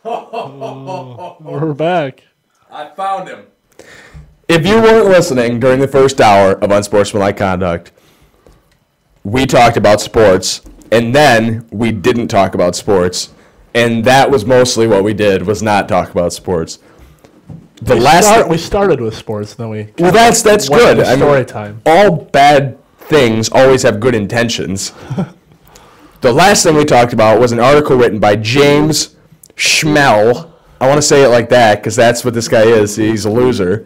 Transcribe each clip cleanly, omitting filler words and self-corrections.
We're back. I found him. If you weren't listening during the first hour of Unsportsmanlike Conduct, we talked about sports, and then we didn't talk about sports, and that was mostly what we did, was not talk about sports. We started with sports, then we... Well, that's good. Story time. All bad things always have good intentions. The last thing we talked about was an article written by James Schmell. I want to say it like that because that's what this guy is. He's a loser.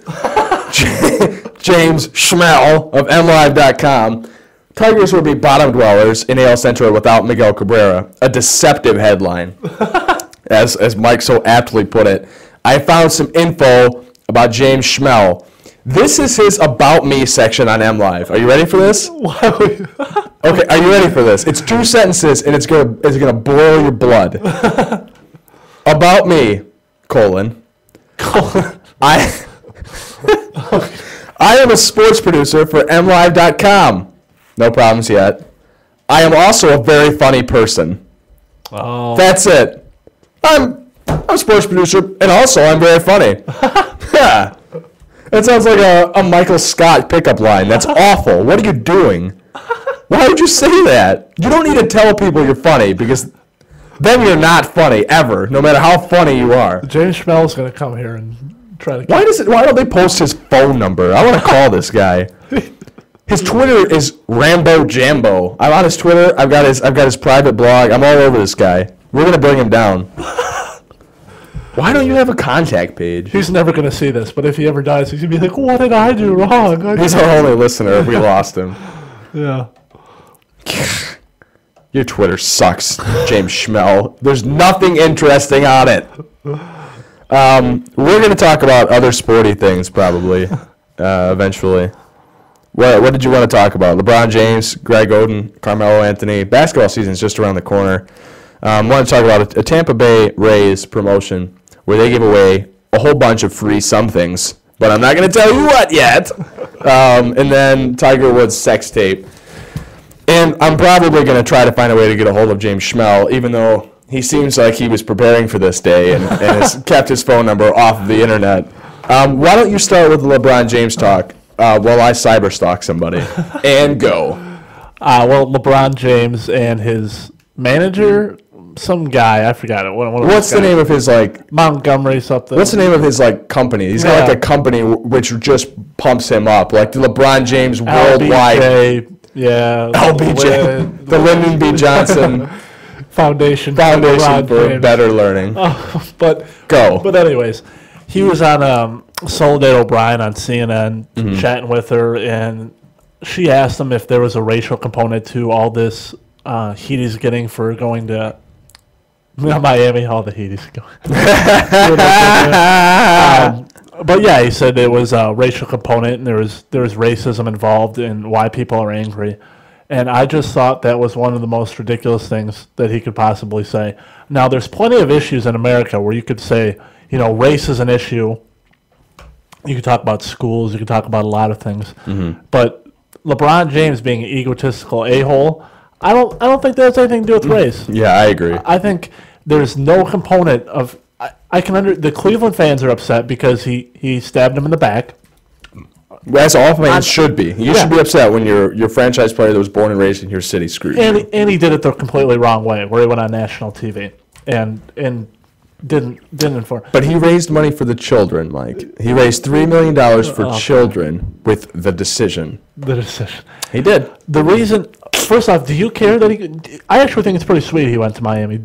James Schmell of MLive.com. Tigers will be bottom dwellers in AL Central without Miguel Cabrera. A deceptive headline, as Mike so aptly put it. I found some info about James Schmell. This is his About Me section on MLive. Are you ready for this? Okay, are you ready for this? It's 2 sentences, and it's gonna boil your blood. About me, colon. I am a sports producer for MLive.com. No problems yet. I am also a very funny person. Oh. That's it. I'm a sports producer, and also I'm very funny. Yeah. That sounds like a Michael Scott pickup line. That's awful. What are you doing? Why would you say that? You don't need to tell people you're funny, because then you're not funny, ever, no matter how funny you are. James Schmell's going to come here and try to... Why don't they post his phone number? I want to call this guy. His Twitter is Rambo Jambo. I'm on his Twitter. I've got his private blog. I'm all over this guy. We're going to bring him down. Why don't you have a contact page? He's never going to see this, but if he ever dies, he's going to be like, what did I do wrong? He's our only listener. We lost him. Yeah. Your Twitter sucks, James Schmell. There's nothing interesting on it. We're going to talk about other sporty things probably eventually. What did you want to talk about? LeBron James, Greg Oden, Carmelo Anthony. Basketball season's just around the corner. I want to talk about a Tampa Bay Rays promotion where they give away a whole bunch of free somethings, but I'm not going to tell you what yet. And then Tiger Woods' sex tape. And I'm probably going to try to find a way to get a hold of James Schmell, even though he seems like he was preparing for this day and has kept his phone number off of the internet. Why don't you start with the LeBron James talk while I cyberstalk somebody? And go. Well, LeBron James and his manager... Some guy, I forgot it. What's the name of his, like... Montgomery something. What's the name of his, like, company? He's got, like, a company which just pumps him up. Like, the LeBron James Worldwide... LBJ, yeah. LBJ. The Lyndon B. Johnson... Foundation for Better Learning. But anyways, he was on Soledad O'Brien on CNN chatting with her, and she asked him if there was a racial component to all this heat he's getting for going to... Miami, all the heat he's going. But yeah, he said it was a racial component, and there was racism involved in why people are angry. And I just thought that was one of the most ridiculous things that he could possibly say. Now, there's plenty of issues in America where you could say, race is an issue. You could talk about schools. You could talk about a lot of things. Mm-hmm. But LeBron James being an egotistical a-hole, I don't think that has anything to do with race. Yeah, I agree. I think there's no component of... the Cleveland fans are upset because he stabbed him in the back. As all fans should be. You should be upset when your franchise player that was born and raised in your city screwed you. And he did it the completely wrong way, where he went on national TV and didn't inform. But he raised money for the children, Mike. He raised $3 million for children with the decision. The decision. He did. The reason... First off, do you care that he... I actually think it's pretty sweet he went to Miami.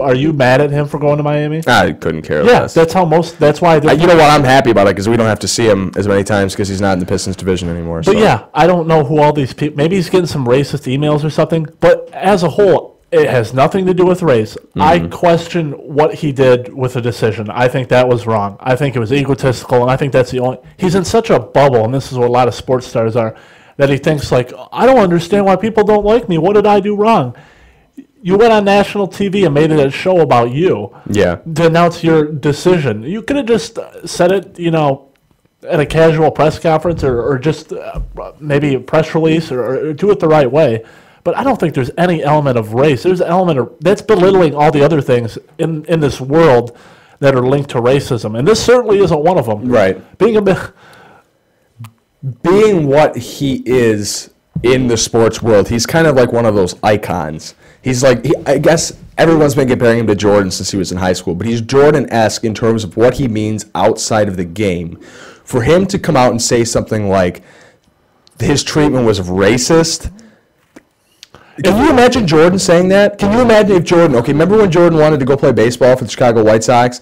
Are you mad at him for going to Miami? I couldn't care less. That's how most... That's why... You know what? I'm happy about it because we don't have to see him as many times because he's not in the Pistons division anymore. But yeah, I don't know who all these people... Maybe he's getting some racist emails or something. But as a whole, it has nothing to do with race. Mm-hmm. I question what he did with the decision. I think that was wrong. I think it was egotistical, and I think that's the only... He's in such a bubble, and this is what a lot of sports stars are, that he thinks, like, I don't understand why people don't like me. What did I do wrong? You went on national TV and made it a show about you. Yeah. To announce your decision. You could have just said it, at a casual press conference or just maybe a press release or do it the right way. But I don't think there's any element of race. There's an element of... That's belittling all the other things in this world that are linked to racism, and this certainly isn't one of them. Right. Being what he is in the sports world, he's kind of like one of those icons. He's like, I guess everyone's been comparing him to Jordan since he was in high school, but he's Jordan-esque in terms of what he means outside of the game. For him to come out and say something like his treatment was racist. Can you imagine Jordan saying that? Can you imagine if Jordan, okay, remember when Jordan wanted to go play baseball for the Chicago White Sox?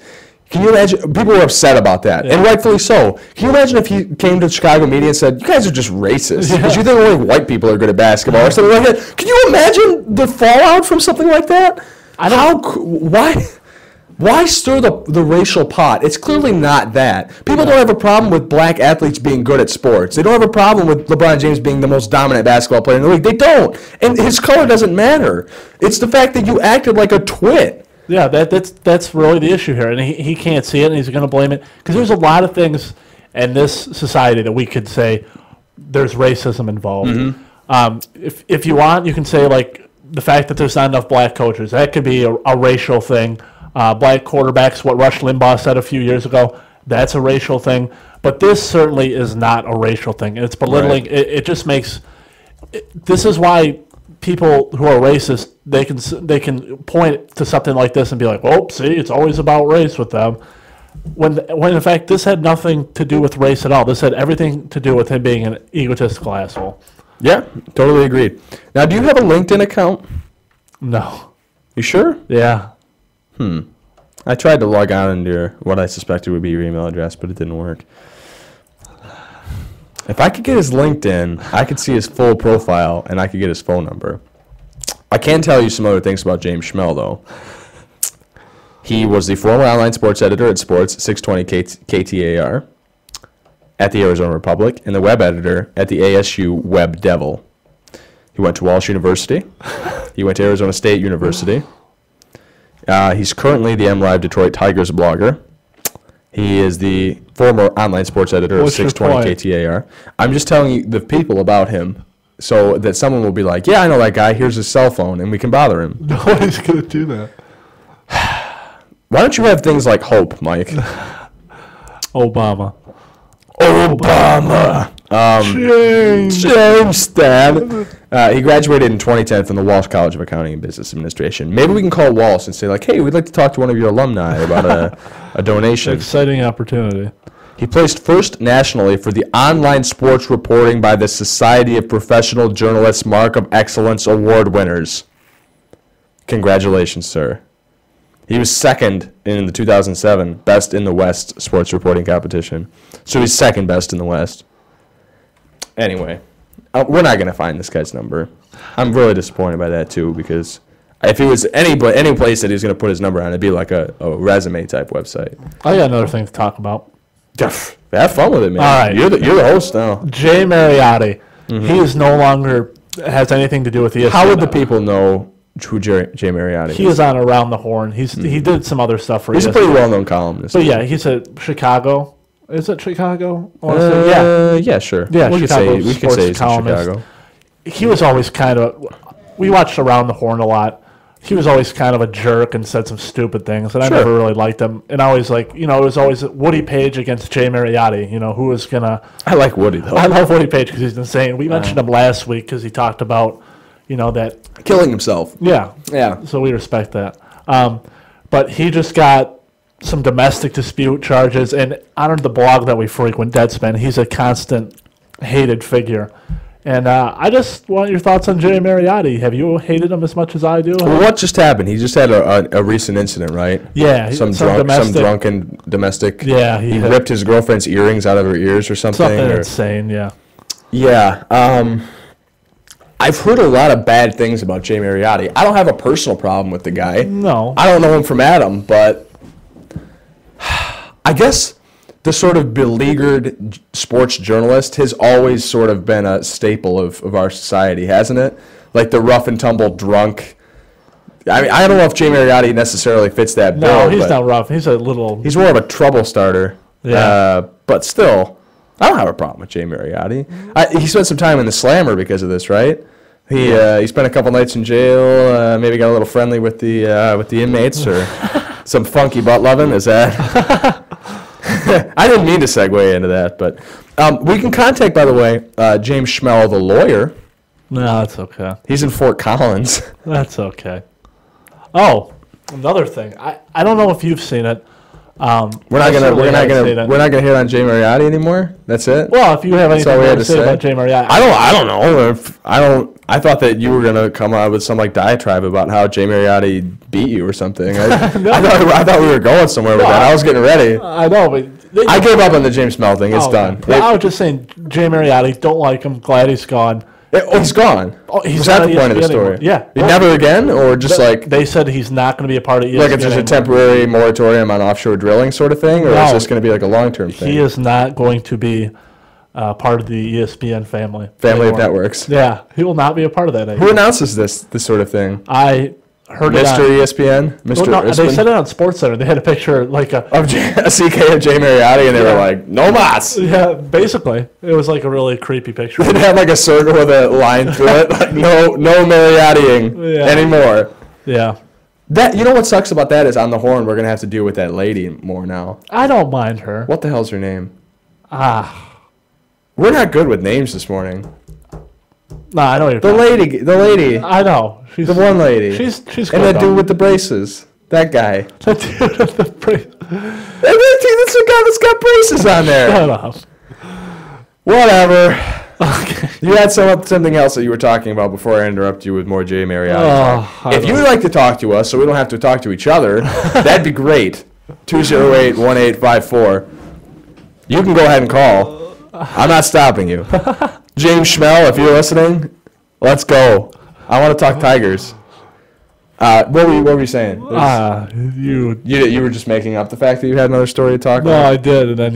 Can you imagine? People were upset about that, and rightfully so. Can you imagine if he came to Chicago media and said, "You guys are just racist because you think only white people are good at basketball," or something like that? Can you imagine the fallout from something like that? Why stir the racial pot? It's clearly not that. People don't have a problem with black athletes being good at sports. They don't have a problem with LeBron James being the most dominant basketball player in the league. They don't, and his color doesn't matter. It's the fact that you acted like a twit. Yeah, that's really the issue here, and he can't see it, and he's going to blame it because there's a lot of things in this society that we could say there's racism involved. If you want, you can say like the fact that there's not enough black coaches. That could be a racial thing. Black quarterbacks, what Rush Limbaugh said a few years ago, that's a racial thing. But this certainly is not a racial thing. It's belittling. Right. It just makes. This is why people who are racist, they can point to something like this and be like, "Oh, see, it's always about race with them," when in fact this had nothing to do with race at all. This had everything to do with him being an egotistical asshole. Yeah, totally agreed. Now, do you have a LinkedIn account? No. You sure? Yeah. I tried to log on into what I suspected would be your email address, but it didn't work. If I could get his LinkedIn, I could see his full profile, and I could get his phone number. I can tell you some other things about James Schmel, though. He was the former online sports editor at Sports 620 KTAR at the Arizona Republic and the web editor at the ASU Web Devil. He went to Walsh University. He went to Arizona State University. He's currently the MLive Detroit Tigers blogger. He is the former online sports editor of 620 KTAR. I'm just telling you the people about him so that someone will be like, yeah, I know that guy. Here's his cell phone, and we can bother him. Nobody's going to do that. Why don't you have things like hope, Mike? Obama. James Stan. He graduated in 2010 from the Walsh College of Accounting and Business Administration. Maybe we can call Walsh and say, like, hey, we'd like to talk to one of your alumni about a donation. Exciting opportunity. He placed first nationally for the Online Sports Reporting by the Society of Professional Journalists Mark of Excellence Award winners. Congratulations, sir. He was second in the 2007 Best in the West sports reporting competition. So he's second best in the West. Anyway, we're not going to find this guy's number. I'm really disappointed by that, too, because if it was any place that he was going to put his number on, it'd be like a resume type website. I got another thing to talk about. Have fun with it, man. All right. You're the host now. Jay Mariotti. He is no longer has anything to do with ESPN. How would the people know who Jay Mariotti is? He is on Around the Horn. He did some other stuff for ESPN. He's a pretty well-known columnist. But yeah, he's at Chicago. Is it Chicago? Yeah, sure. Yeah, we could say it's in columnist. Chicago. He was always kind of. We watched Around the Horn a lot. He was always kind of a jerk and said some stupid things, and I never really liked him. And I always it was always Woody Page against Jay Mariotti. Who was gonna? I like Woody though. I love Woody Page because he's insane. We mentioned him last week because he talked about, that killing himself. Yeah. So we respect that. But he just got some domestic dispute charges, and on the blog that we frequent, Deadspin, he's a constant hated figure. And I just want your thoughts on Jay Mariotti. Have you hated him as much as I do? Well, what just happened? He just had a recent incident, right? Yeah. Some drunken domestic. Yeah. He ripped his girlfriend's earrings out of her ears or something. Something insane, yeah. Yeah. I've heard a lot of bad things about Jay Mariotti. I don't have a personal problem with the guy. No. I don't know him from Adam, but I guess the sort of beleaguered sports journalist has always sort of been a staple of our society, hasn't it? Like the rough and tumble drunk. I mean, I don't know if Jay Mariotti necessarily fits that bill. No, he's not rough. He's He's more of a trouble starter. Yeah. But still, I don't have a problem with Jay Mariotti. He spent some time in the Slammer because of this, right? He spent a couple nights in jail. Maybe got a little friendly with the inmates, or Some funky butt loving, is that? I didn't mean to segue into that, but we can contact, by the way, James Schmell, the lawyer. No, that's okay. He's in Fort Collins. That's okay. Oh, another thing. I don't know if you've seen it. We're not gonna hit on Jay Mariotti anymore. That's it. Well, if you have anything to say about Jay Mariotti, I don't know. I thought that you were gonna come out with some like diatribe about how Jay Mariotti beat you or something. I thought we were going somewhere with that. I was getting ready. I know, but I gave up on the James Smell thing. It's done. I was just saying, Jay Mariotti, don't like him. Glad he's gone. He's gone. He's Was that the point of the story? Anymore. Yeah. Never again, or just like they said he's not going to be a part of ESPN. Like it's just a temporary moratorium on offshore drilling sort of thing, or is this going to be like a long-term thing? He is not going to be part of the ESPN family. Family of networks. Yeah, he will not be a part of that. Who announces this sort of thing? I heard Mr. ESPN? Mr. No, they said it on SportsCenter. They had a picture like a CK of Jay Mariotti, and they were like, no mas. Yeah, basically. It was like a really creepy picture. It had like a circle with a line through it. Like, no Mariottiing anymore. Yeah. That, you know what sucks about that is on the horn, we're going to have to deal with that lady more now. I don't mind her. What the hell's her name? We're not good with names this morning. No, I know you're the lady. I know. She's the one lady. She's and that dude with the braces. That guy. That dude with the braces. That's the guy that's got braces on there. Shut up. Whatever. Okay. You had something else that you were talking about before I interrupt you with more Jay Mariotti. If you would like to talk to us so we don't have to talk to each other, that'd be great. 208-1854. You can go ahead and call. I'm not stopping you. James Schmell, if you're listening, let's go. I want to talk Tigers. What were you saying? You were just making up the fact that you had another story to talk about? No, I did, and then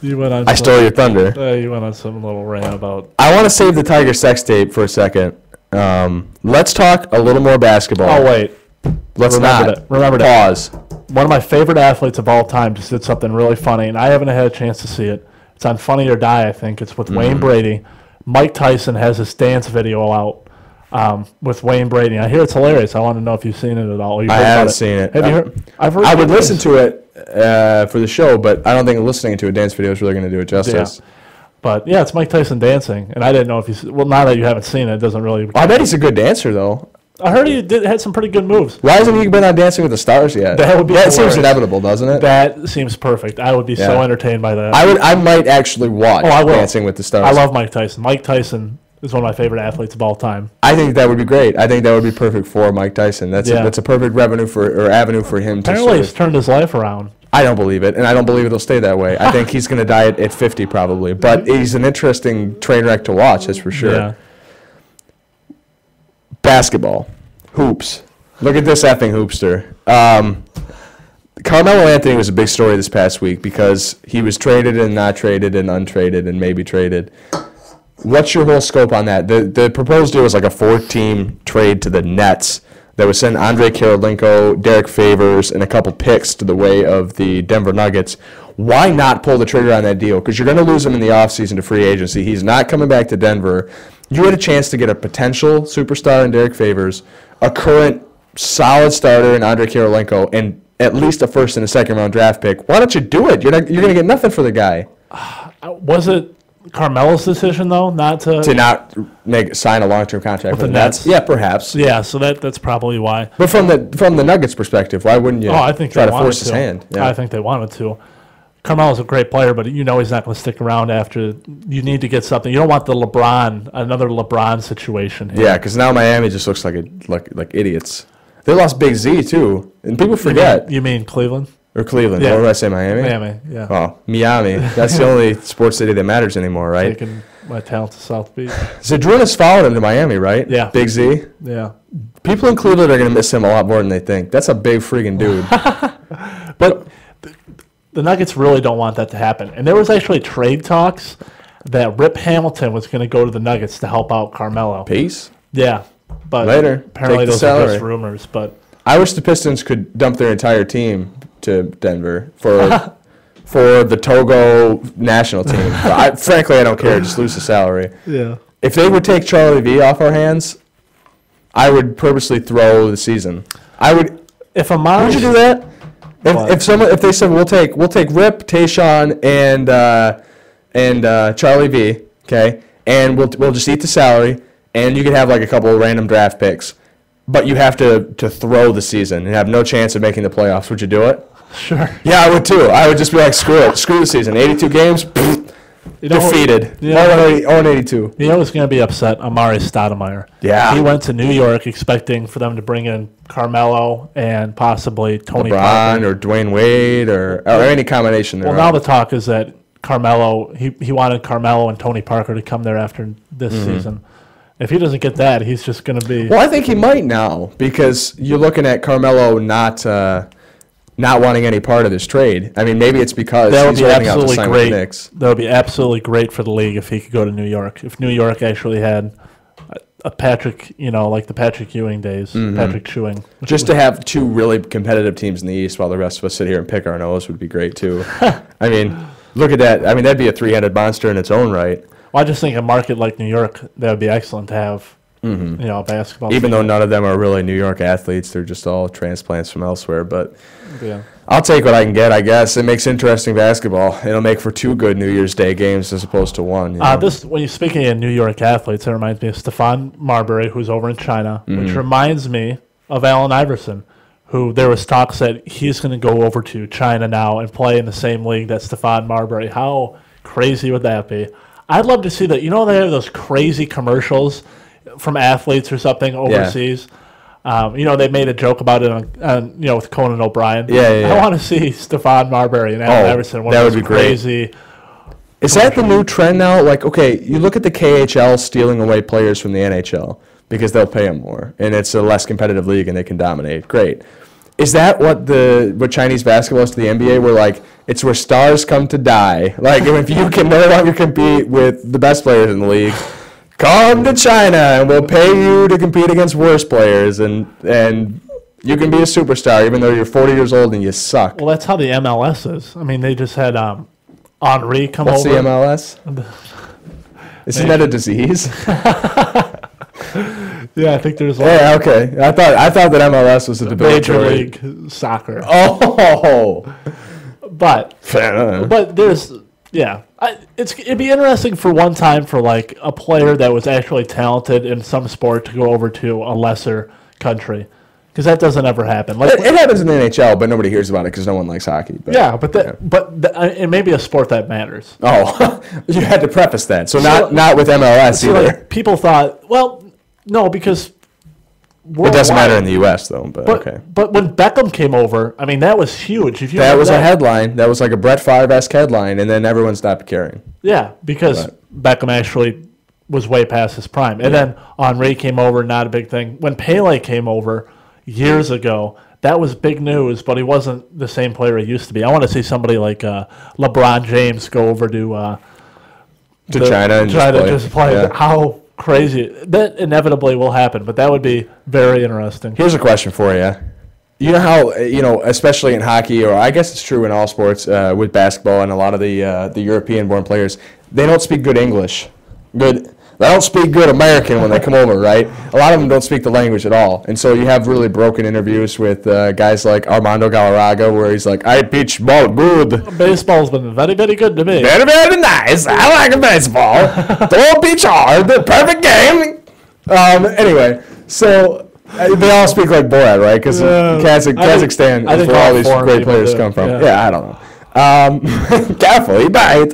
you went on. I stole your thunder. You went on some little rant about. I want to save the Tiger sex tape for a second. Let's talk a little more basketball. Oh, wait. Remember that. Pause. One of my favorite athletes of all time just did something really funny, and I haven't had a chance to see it. It's on Funny or Die, I think. It's with Wayne Brady. Mike Tyson has his dance video out with Wayne Brady. I hear it's hilarious. I want to know if you've seen it at all. I haven't seen it. Have you heard? I've heard. I would listen to it for the show, but I don't think listening to a dance video is really going to do it justice. Yeah. But, yeah, it's Mike Tyson dancing, and I didn't know if you – well, now that you haven't seen it, it doesn't really – I bet he's a good dancer, though. I heard he had some pretty good moves. Why hasn't he been on Dancing with the Stars yet? That seems inevitable, doesn't it? That seems perfect. I would be so entertained by that. I might actually watch Dancing with the Stars. I love Mike Tyson. Mike Tyson is one of my favorite athletes of all time. I think that would be great. I think that would be perfect for Mike Tyson. That's a perfect avenue for him. Apparently, he's turned his life around. I don't believe it, and I don't believe it'll stay that way. I think he's going to die at 50 probably, but he's an interesting train wreck to watch, that's for sure. Yeah. Basketball. Hoops. Look at this effing hoopster. Carmelo Anthony was a big story this past week because he was traded and not traded and untraded and maybe traded. What's your whole scope on that? The proposed deal was like a 4-team trade to the Nets that would send Andre Karolinko, Derek Favors, and a couple picks to the way of the Denver Nuggets. Why not pull the trigger on that deal? Because you're going to lose him in the offseason to free agency. He's not coming back to Denver. You had a chance to get a potential superstar in Derek Favors, a current solid starter in Andre Karolinko, and at least a first and a second round draft pick. Why don't you do it? You're going to get nothing for the guy. Was it Carmelo's decision though, not to sign a long-term contract with the Nets? Yeah, perhaps. Yeah, so that's probably why. But from the Nuggets' perspective, why wouldn't you? I think try to force his hand? Yeah. I think they wanted to. Carmelo's a great player, but he's not going to stick around after. You need to get something. You don't want another LeBron situation here. Yeah, because now Miami just looks like idiots. They lost Big Z too, and people forget. You mean Cleveland? Or Cleveland. Yeah. What did I say, Miami? Miami, yeah. Oh, Miami. That's the only sports city that matters anymore, right? Taking my talent to South Beach. Zadrunas followed him to Miami, right? Yeah. Big Z? Yeah. People in Cleveland are going to miss him a lot more than they think. That's a big freaking dude. But the Nuggets really don't want that to happen. And there was actually trade talks that Rip Hamilton was going to go to the Nuggets to help out Carmelo. Peace? Yeah. But later. Apparently those are just rumors. But I wish the Pistons could dump their entire team to Denver for the Togo national team. Frankly, I don't care. Just lose the salary. Yeah. If they would take Charlie V off our hands, I would purposely throw the season. I would. If Amari, would you do that? If they said we'll take Rip, Tayshaun, and Charlie V, okay, and we'll just eat the salary, and you could have like a couple of random draft picks, but you have to throw the season and have no chance of making the playoffs. Would you do it? Sure. Yeah, I would too. I would just be like, screw it, screw the season. 82 games, defeated. 0-82. You know who's going to be upset? Amari Stoudemire. Yeah. He went to New York expecting for them to bring in Carmelo and possibly Tony LeBron Parker. or Dwayne Wade or any combination there. Well, now the talk is that Carmelo, he wanted Carmelo and Tony Parker to come there after this season. If he doesn't get that, he's just going to be... Well, I think he might now because you're looking at Carmelo not wanting any part of this trade. I mean, maybe it's because he's holding out to sign with the Knicks. That would be absolutely great for the league if he could go to New York. If New York actually had a Patrick, like the Patrick Ewing days, Patrick Ewing. Just to have two really competitive teams in the East while the rest of us sit here and pick our nose would be great, too. I mean, look at that. I mean, that'd be a three-headed monster in its own right. Well, I just think a market like New York, that would be excellent to have, a basketball Even team. though none of them are really New York athletes, they're just all transplants from elsewhere. But Yeah. I'll take what I can get, I guess. It makes interesting basketball. It'll make for 2 good New Year's Day games as opposed to 1. You know? When you're speaking of New York athletes, it reminds me of Stephon Marbury, who's over in China, which reminds me of Allen Iverson, who there was talks that he's going to go over to China now and play in the same league that Stephon Marbury. How crazy would that be? I'd love to see that. You know, they have those crazy commercials from athletes or something overseas. They made a joke about it on with Conan O'Brien. Yeah. I want to see Stephon Marbury and Allen Iverson. That would be crazy. Is that the new trend now? Like, okay, you look at the KHL stealing away players from the NHL because they'll pay them more, and it's a less competitive league, and they can dominate. Great. Is that what Chinese basketball is to the NBA? Where like it's where stars come to die. Like if you can no longer compete with the best players in the league, come to China and we'll pay you to compete against worse players, and you can be a superstar even though you're 40 years old and you suck. Well, that's how the MLS is. I mean, they just had Henri come What's over. the MLS? Isn't that a disease? Yeah, I think there's Yeah, okay. I thought that MLS was a Major League Soccer. Oh, But there's it'd be interesting for one time for like a player that was actually talented in some sport to go over to a lesser country, because that doesn't ever happen. Like it happens in the NHL, but nobody hears about it because no one likes hockey. But, it may be a sport that matters. Oh, you had to preface that. So not with MLS either. Like, people thought, well, no, because it doesn't matter in the U.S. though. But okay. But when Beckham came over, I mean, that was huge. That was a headline. That was like a Brett Favre-esque headline, and then everyone stopped caring. Yeah, because Beckham actually was way past his prime. And then Henri came over, not a big thing. When Pele came over years ago, that was big news, but he wasn't the same player he used to be. I want to see somebody like LeBron James go over to China and just play. Yeah. How crazy. That inevitably will happen, but that would be very interesting. Here's a question for you. You know how, especially in hockey, or I guess it's true in all sports, with basketball and a lot of the European-born players, they don't speak good English. They don't speak good American when they come over, right? A lot of them don't speak the language at all. And so you have really broken interviews with guys like Armando Galarraga where he's like, I pitch ball good. Baseball's been very, very good to me. Very, very nice. I like a baseball. Don't pitch hard. Perfect game. Anyway, so they all speak like Borat, right? Because Kazakhstan is where all these great players come from. Yeah, I don't know. Careful, bite.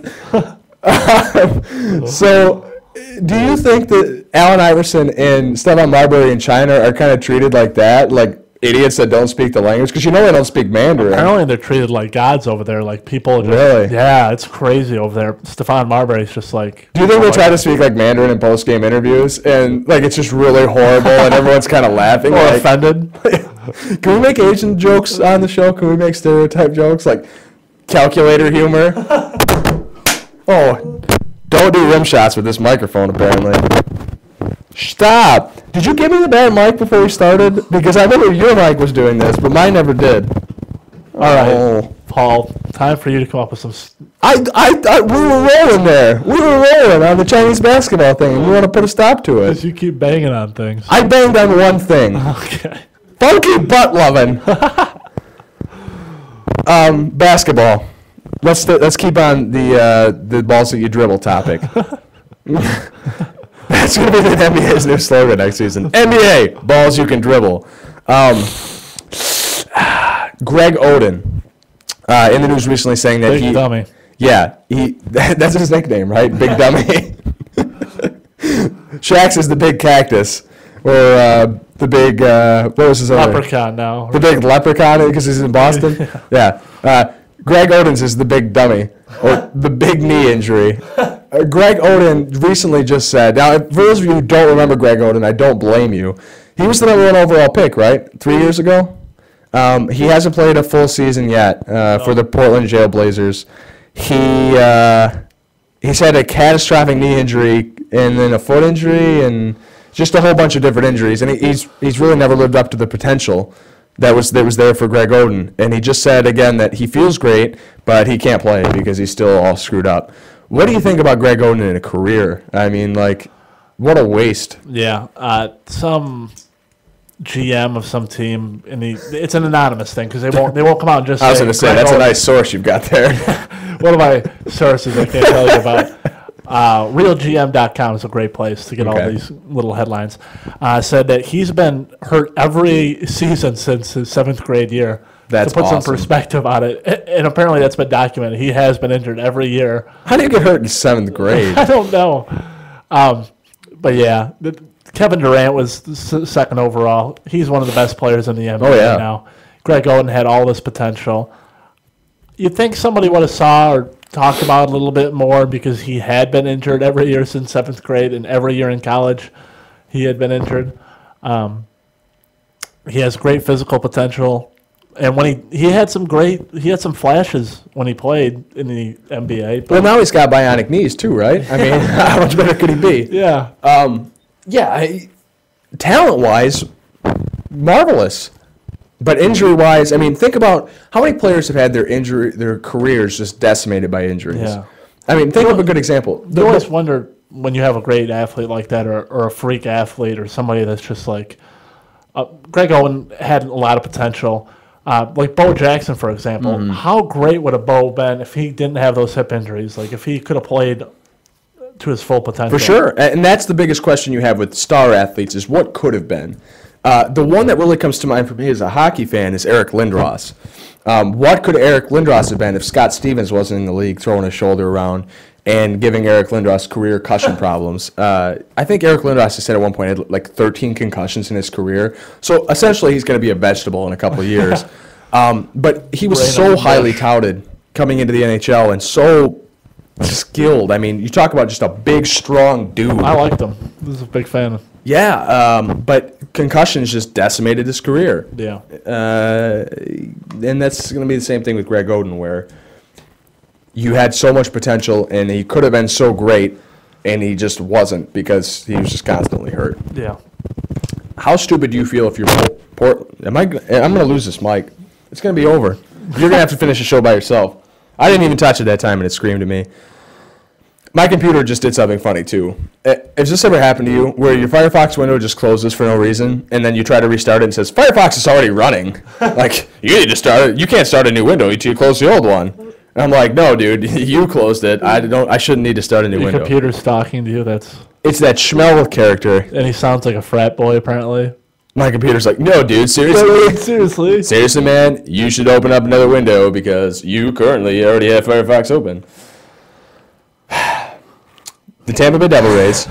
So... do you think that Allen Iverson and Stephon Marbury in China are kind of treated like that, like idiots that don't speak the language? Because they don't speak Mandarin. Apparently they're treated like gods over there. Like people just, really? Yeah, it's crazy over there. Stephon Marbury's just like... Do you think they try to speak like Mandarin in post-game interviews, and like it's just really horrible and everyone's kind of laughing? Or offended? Can we make Asian jokes on the show? Can we make stereotype jokes? Like calculator humor? Oh... Don't do rim shots with this microphone, apparently. Stop! Did you give me the bad mic before we started? Because I remember your mic was doing this, but mine never did. All right, Paul. Time for you to come up with some... we were rolling there. We were rolling on the Chinese basketball thing, and we want to put a stop to it. Because you keep banging on things. I banged on one thing. Okay. Funky butt loving. Basketball. Let's keep on the balls that you dribble topic. That's going to be the NBA's new slogan next season. NBA, balls you can dribble. Greg Oden, in the news recently saying that Big dummy. Yeah, that's his nickname, right? Big Dummy. Shax is the big cactus, or the big, what was his other? Leprechaun now. The big leprechaun because he's in Boston? Yeah. Greg Oden's is the big dummy, or the big knee injury. Greg Oden recently just said, now, for those of you who don't remember Greg Oden, I don't blame you. He was the number 1 overall pick, right? 3 years ago? He hasn't played a full season yet for the Portland Trail Blazers. He's had a catastrophic knee injury and then a foot injury and just a whole bunch of different injuries. And he's really never lived up to the potential that was there for Greg Oden. And he just said again that he feels great, but he can't play because he's still all screwed up. What do you think about Greg Oden in a career? I mean, like, what a waste. Yeah, some GM of some team, and it's an anonymous thing because they won't come out and just. I was going to say that's a nice source you've got there. One of my sources I can't tell you about. RealGM.com is a great place to get all these little headlines. Said that he's been hurt every season since his 7th grade year. That's to put awesome. some perspective on it, and apparently that's been documented. He has been injured every year. How do you get hurt in 7th grade? I don't know. But yeah, Kevin Durant was second overall. He's one of the best players in the NBA right now. Greg Oden had all this potential. You'd think somebody would have saw or talked about it a little bit more because he had been injured every year since 7th grade, and every year in college he had been injured. He has great physical potential. And when he had some flashes when he played in the NBA. Well, now he's got bionic knees too, right? I mean, how much better could he be? Yeah. Talent-wise, marvelous. But injury-wise, I mean, think about how many players have had their careers just decimated by injuries. Yeah. I mean, think of a good example. You always wonder when you have a great athlete like that, or a freak athlete, or somebody that's just like Greg Oden had a lot of potential. Like Bo Jackson, for example. Mm-hmm. How great would a Bo been if he didn't have those hip injuries? Like if he could have played to his full potential. For sure. And that's the biggest question you have with star athletes is what could have been. The one that really comes to mind for me as a hockey fan is Eric Lindros. What could Eric Lindros have been if Scott Stevens wasn't in the league throwing his shoulder around and giving Eric Lindros career concussion problems? I think Eric Lindros has said at one point had like 13 concussions in his career. So essentially he's going to be a vegetable in a couple of years. But he was so highly touted coming into the NHL and so skilled. I mean, you talk about just a big, strong dude. I liked him. I was a big fan. Yeah, but concussions just decimated his career. Yeah. And that's going to be the same thing with Greg Oden, where you had so much potential and he could have been so great, and he just wasn't because he was just constantly hurt. Yeah. How stupid do you feel if you're I'm going to lose this mic. It's going to be over. You're going to have to finish the show by yourself. I didn't even touch it that time, and it screamed at me. My computer just did something funny, too. Has this ever happened to you, where your Firefox window just closes for no reason, and then you try to restart it and it says, Firefox is already running. Like, you need to start it. You can't start a new window until you close the old one. And I'm like, no, dude, you closed it. I shouldn't need to start a new window. Your computer's talking to you. It's that Schmel character. And he sounds like a frat boy, apparently. My computer's like, no, dude, seriously? Seriously? Seriously, man, you should open up another window because you currently already have Firefox open. The Tampa Bay Devil Rays.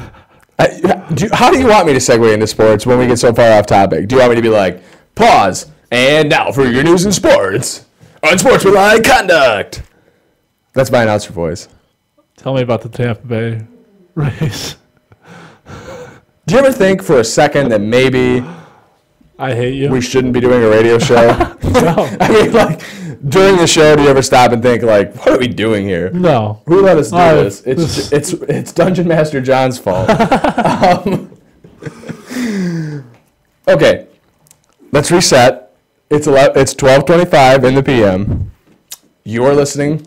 How do you want me to segue into sports when we get so far off topic? Do you want me to be like, pause, and now for your news in sports, Unsportsmanlike conduct? That's my announcer voice. Tell me about the Tampa Bay Rays. Do you ever think for a second that maybe I hate you. we shouldn't be doing a radio show? No. I mean, like, during the show, do you ever stop and think, like, what are we doing here? No. Who let us do this? It's Dungeon Master John's fault. Okay, let's reset. It's 12:25 in the PM. You are listening,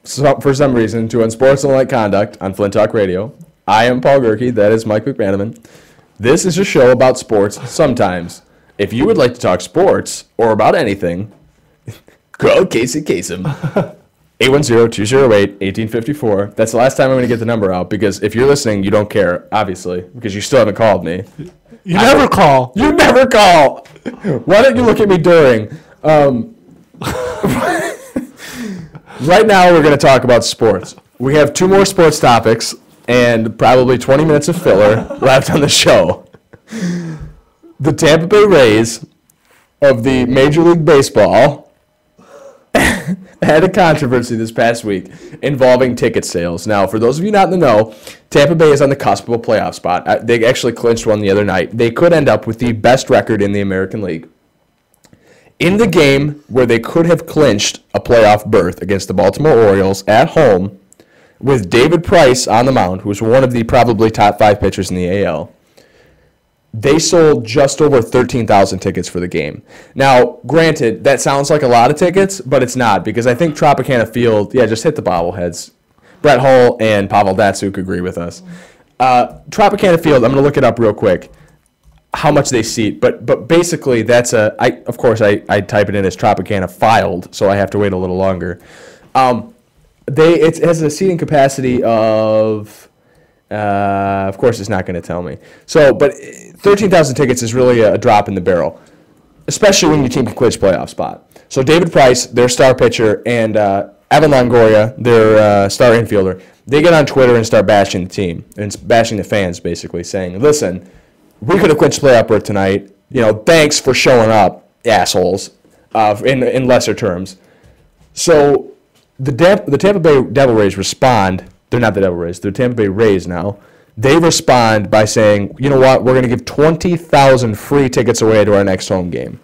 for some reason, to Unsportsmanlike Conduct on Flint Talk Radio. I am Paul Gerke. That is Mike McManaman. This is a show about sports sometimes. If you would like to talk sports or about anything, Call Casey Kasem. 810-208-1854. That's the last time I'm going to get the number out, because if you're listening, you don't care, obviously, because you still haven't called me. You never call. You never call. Why don't you look at me during? Right now, we're going to talk about sports. We have 2 more sports topics and probably 20 minutes of filler left on the show. The Tampa Bay Rays of the Major League Baseball had a controversy this past week involving ticket sales. Now, for those of you not in the know, Tampa Bay is on the cusp of a playoff spot. They actually clinched one the other night. They could end up with the best record in the American League. In the game where they could have clinched a playoff berth against the Baltimore Orioles at home, with David Price on the mound, who was one of the probably top 5 pitchers in the AL, they sold just over 13,000 tickets for the game. Now, granted, that sounds like a lot of tickets, but it's not, because I think Tropicana Field, just hit the bobbleheads. Brett Hull and Pavel Datsyuk agree with us. Tropicana Field, I'm going to look it up real quick, how much they seat, but basically that's of course I type it in as Tropicana filed, so I have to wait a little longer. It has a seating capacity of course it's not going to tell me. So, but 13,000 tickets is really a drop in the barrel, especially when your team can clinch playoff spot. So David Price, their star pitcher, and Evan Longoria, their star infielder, they get on Twitter and start bashing the team and bashing the fans, basically saying, "Listen, we could have clinched playoff berth tonight. Thanks for showing up, assholes," in lesser terms. So the Tampa Bay Devil Rays respond. They're not the Devil Rays. They're Tampa Bay Rays now. They respond by saying, "You know what? We're going to give 20,000 free tickets away to our next home game."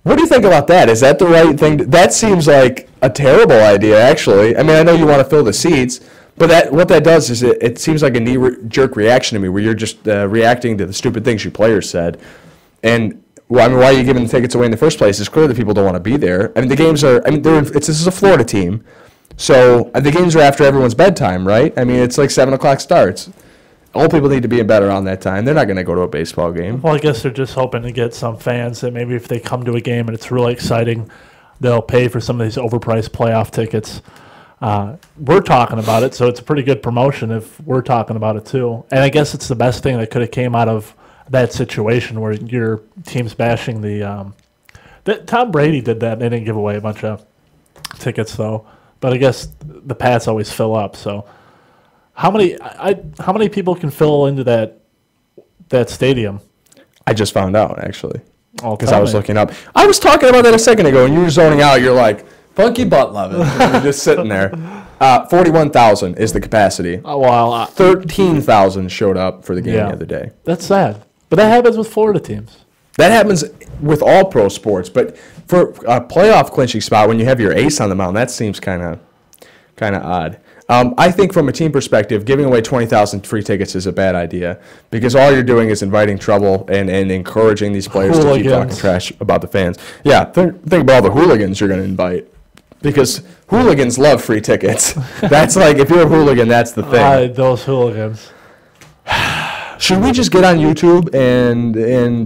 What do you think about that? Is that the right thing? That seems like a terrible idea, actually. I mean, I know you want to fill the seats, but what that does is it seems like a knee-jerk reaction to me, where you're just reacting to the stupid things your players said. And why are you giving the tickets away in the first place? It's clear that people don't want to be there. I mean, the games are. I mean, this is a Florida team, so the games are after everyone's bedtime, right? I mean, it's like 7 o'clock starts. Old people need to be in bed around that time. They're not going to go to a baseball game. Well, I guess they're just hoping to get some fans that maybe if they come to a game and it's really exciting, they'll pay for some of these overpriced playoff tickets. We're talking about it, so it's a pretty good promotion if we're talking about it too. And I guess it's the best thing that could have came out of that situation where your team's bashing Tom Brady did that. They didn't give away a bunch of tickets though, but I guess the Pats always fill up. So how many people can fill into that stadium? I just found out, actually, because I was looking up. I was talking about that a second ago, and you were zoning out. You're like, "Funky butt loving." You're just sitting there. 41,000 is the capacity. Oh, well, 13,000 showed up for the game the other day. That's sad, but that happens with Florida teams. That happens with all pro sports, but for a playoff clinching spot when you have your ace on the mound, that seems kind of odd. I think from a team perspective, giving away 20,000 free tickets is a bad idea, because all you're doing is inviting trouble and encouraging these players to keep talking trash about the fans. Yeah, think about all the hooligans you're going to invite, because hooligans love free tickets. That's like, if you're a hooligan, that's the thing. Those hooligans. Should we just get on YouTube and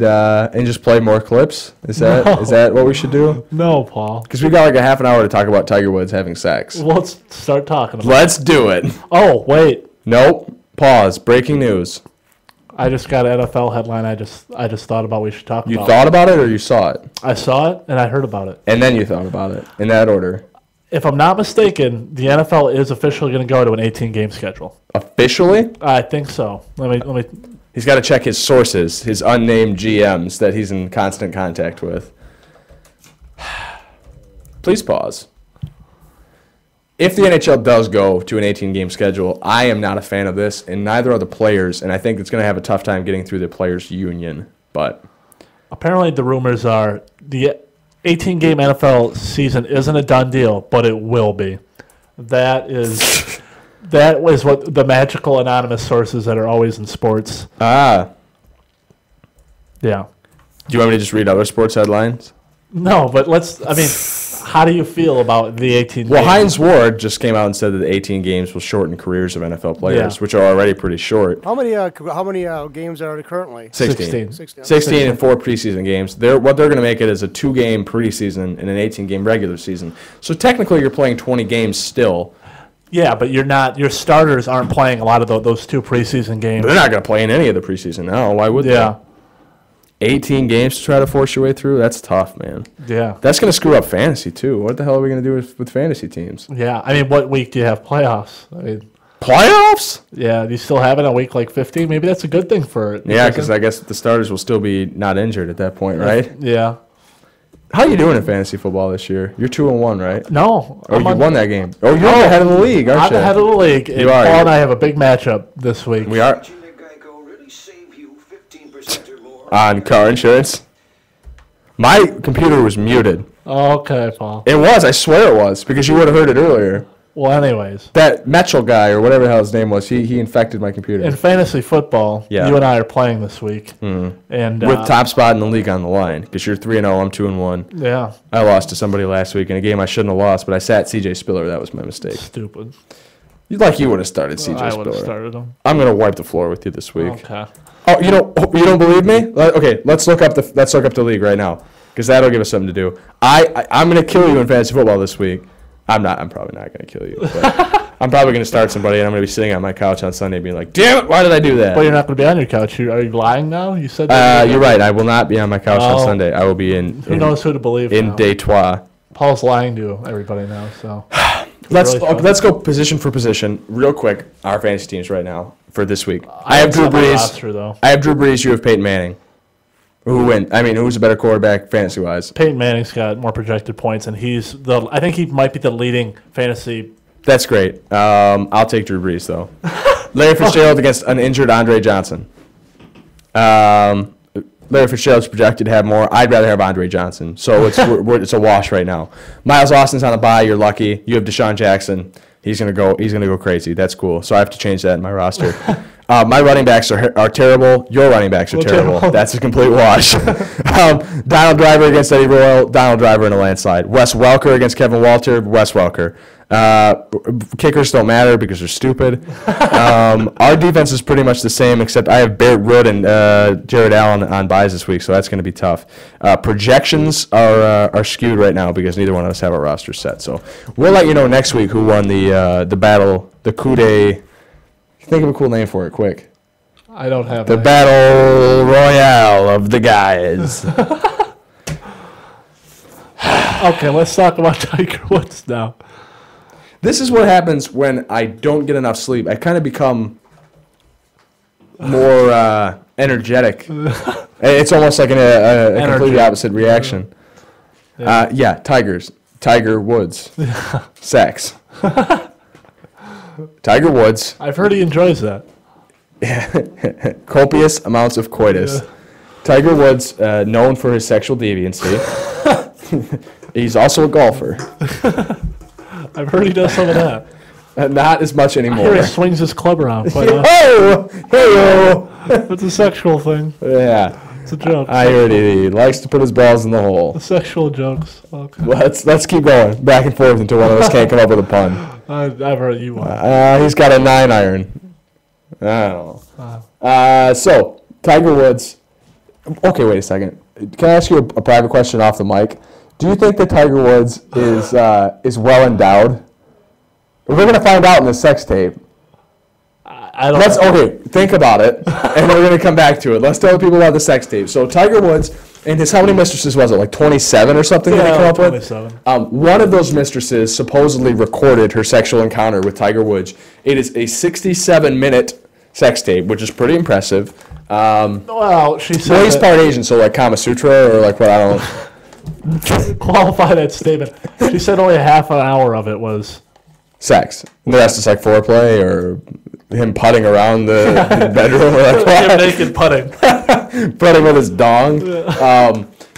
just play more clips? Is that what we should do? No, Paul. Because we got like a half an hour to talk about Tiger Woods having sex. Well, let's start talking about it. Let's do it. Oh, wait. Nope. Pause. Breaking news. I just got an NFL headline I just thought about we should talk about. You thought about it or you saw it? I saw it and I heard about it. And then you thought about it, in that order. If I'm not mistaken, the NFL is officially going to go to an 18-game schedule. Officially? I think so. Let me. He's got to check his sources, his unnamed GMs that he's in constant contact with. Please pause. If the NHL does go to an 18-game schedule, I am not a fan of this, and neither are the players, and I think it's going to have a tough time getting through the players' union. But apparently the rumors are the 18-game NFL season isn't a done deal, but it will be. That was what the magical anonymous sources that are always in sports. Ah. Yeah. Do you want me to just read other sports headlines? No, but How do you feel about the 18 Well, games? Hines Ward just came out and said that the 18 games will shorten careers of NFL players, Yeah. which are already pretty short. How many games are there currently? 16. 16. 16 and 4 preseason games. What they're going to make it is a 2-game preseason and an 18-game regular season. So technically you're playing 20 games still. Yeah, but your starters aren't playing a lot of those 2 preseason games. They're not going to play in any of the preseason now. Why would Yeah. they? 18 games to try to force your way through? That's tough, man. Yeah. That's going to screw up fantasy, too. What the hell are we going to do with fantasy teams? Yeah. I mean, what week do you have playoffs? I mean, Playoffs? yeah, do you still have it on week like 15? Maybe that's a good thing for it. Yeah, because I guess the starters will still be not injured at that point, right? Yeah. How are you doing in fantasy football this year? You're 2-1, right? No. Or you won that game. Oh, you're the head of the league, aren't I'm you? the head of the league. And You are. Paul and I have a big matchup this week. We are on car insurance. My computer was muted. Okay, Paul. It was. I swear it was because you would have heard it earlier. Well, anyways. That Mitchell guy or whatever the hell his name was, he infected my computer. In fantasy football, Yeah. you and I are playing this week. And With top spot in the league on the line because you're 3-0, I'm 2-1. Yeah. I lost to somebody last week in a game I shouldn't have lost, but I sat C.J. Spiller. That was my mistake. Stupid. You would have started C.J. I would have Spiller. started him. I'm gonna wipe the floor with you this week. Okay. Oh, you don't believe me? Okay, let's look up the league right now because that'll give us something to do. I'm gonna kill you in fantasy football this week. I'm probably not gonna kill you. But I'm probably gonna start somebody and I'm gonna be sitting on my couch on Sunday being like, damn it, why did I do that? But you're not going to be on your couch. Are you lying now? You said that. You're right. I will not be on my couch on Oh. Sunday. I will be Who knows who to believe in now? Detroit. Paul's lying to everybody now, so. Let's really fun. let's go position for position real quick. Our fantasy teams right now for this week. I have It's Drew on my Brees. roster, though. I have Drew Brees. You have Peyton Manning. Who's a better quarterback fantasy wise? Peyton Manning's got more projected points, and I think he might be the leading fantasy. That's great. I'll take Drew Brees though. Larry Fitzgerald against an injured Andre Johnson. Larry Fitzgerald's projected to have more. I'd rather have Andre Johnson. So it's a wash right now. Miles Austin's on the bye. You're lucky. You have Deshaun Jackson. He's gonna go crazy. That's cool. So I have to change that in my roster. My running backs are terrible. Your running backs are terrible. That's a complete wash. Donald Driver against Eddie Royal. Donald Driver in a landslide. Wes Welker against Kevin Walter. Wes Welker. Kickers don't matter because they're stupid. Our defense is pretty much the same, except I have Barrett Rood and Jared Allen on buys this week, so that's going to be tough. Projections are skewed right now because neither one of us have our roster set. So we'll let you know next week who won the battle, the coup de. Think of a cool name for it, quick. I don't have The that. battle royale of the guys. Okay, let's talk about Tiger Woods now. This is what happens when I don't get enough sleep. I kind of become more energetic. It's almost like a completely opposite reaction. Yeah, Tigers. Tiger Woods. Sex. Tiger Woods. I've heard he enjoys that. Copious amounts of coitus. Yeah. Tiger Woods, known for his sexual deviancy. He's also a golfer. I've heard he does some of that. Not as much I hear anymore. he swings his club around. Quite Oh, hey, it's a sexual thing. yeah. It's a joke. I heard he likes to put his balls in the hole. Sexual jokes. Okay. Let's keep going back and forth until one of us can't come up with a pun. I've heard you want. He's got a 9-iron. I don't know. So Tiger Woods. Okay, wait a second. Can I ask you a private question off the mic? Do you think that Tiger Woods is well endowed? We're gonna find out in the sex tape. I don't. Okay, think about it, and we're gonna come back to it. Let's tell the people about the sex tape. So Tiger Woods and his how many mistresses was it? Like 27 or something? that he come up with? 27. One of those mistresses supposedly recorded her sexual encounter with Tiger Woods. It is a 67-minute sex tape, which is pretty impressive. Well, she said. Well, he's that- part Asian, so like Kama Sutra or like what I don't. qualify that statement. She said only half an hour of it was. Sex. And the rest is like foreplay or him putting around the bedroom or like Him what? naked putting. Putting with his dong.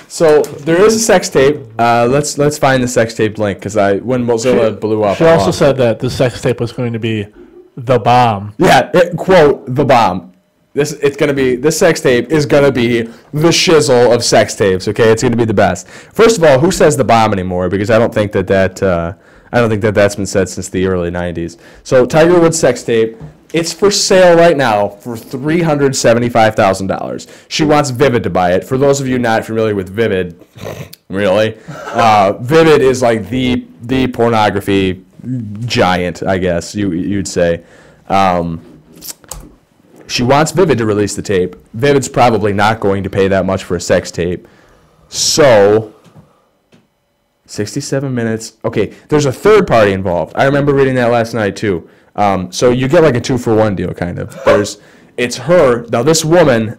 So there is a sex tape. Let's find the sex tape link because when Mozilla blew up. She also said that the sex tape was going to be the bomb. Yeah, quote the bomb. This sex tape is gonna be the shizzle of sex tapes. Okay, it's gonna be the best. First of all, who says the bomb anymore? Because I don't think that's been said since the early '90s. So Tiger Woods sex tape. It's for sale right now for $375,000. She wants Vivid to buy it. For those of you not familiar with Vivid, really, Vivid is like the pornography giant, I guess you'd say. She wants Vivid to release the tape. Vivid's probably not going to pay that much for a sex tape. So, 67 minutes. Okay, there's a third party involved. I remember reading that last night too. So you get like a 2-for-1 deal, kind of. It's her. Now this woman,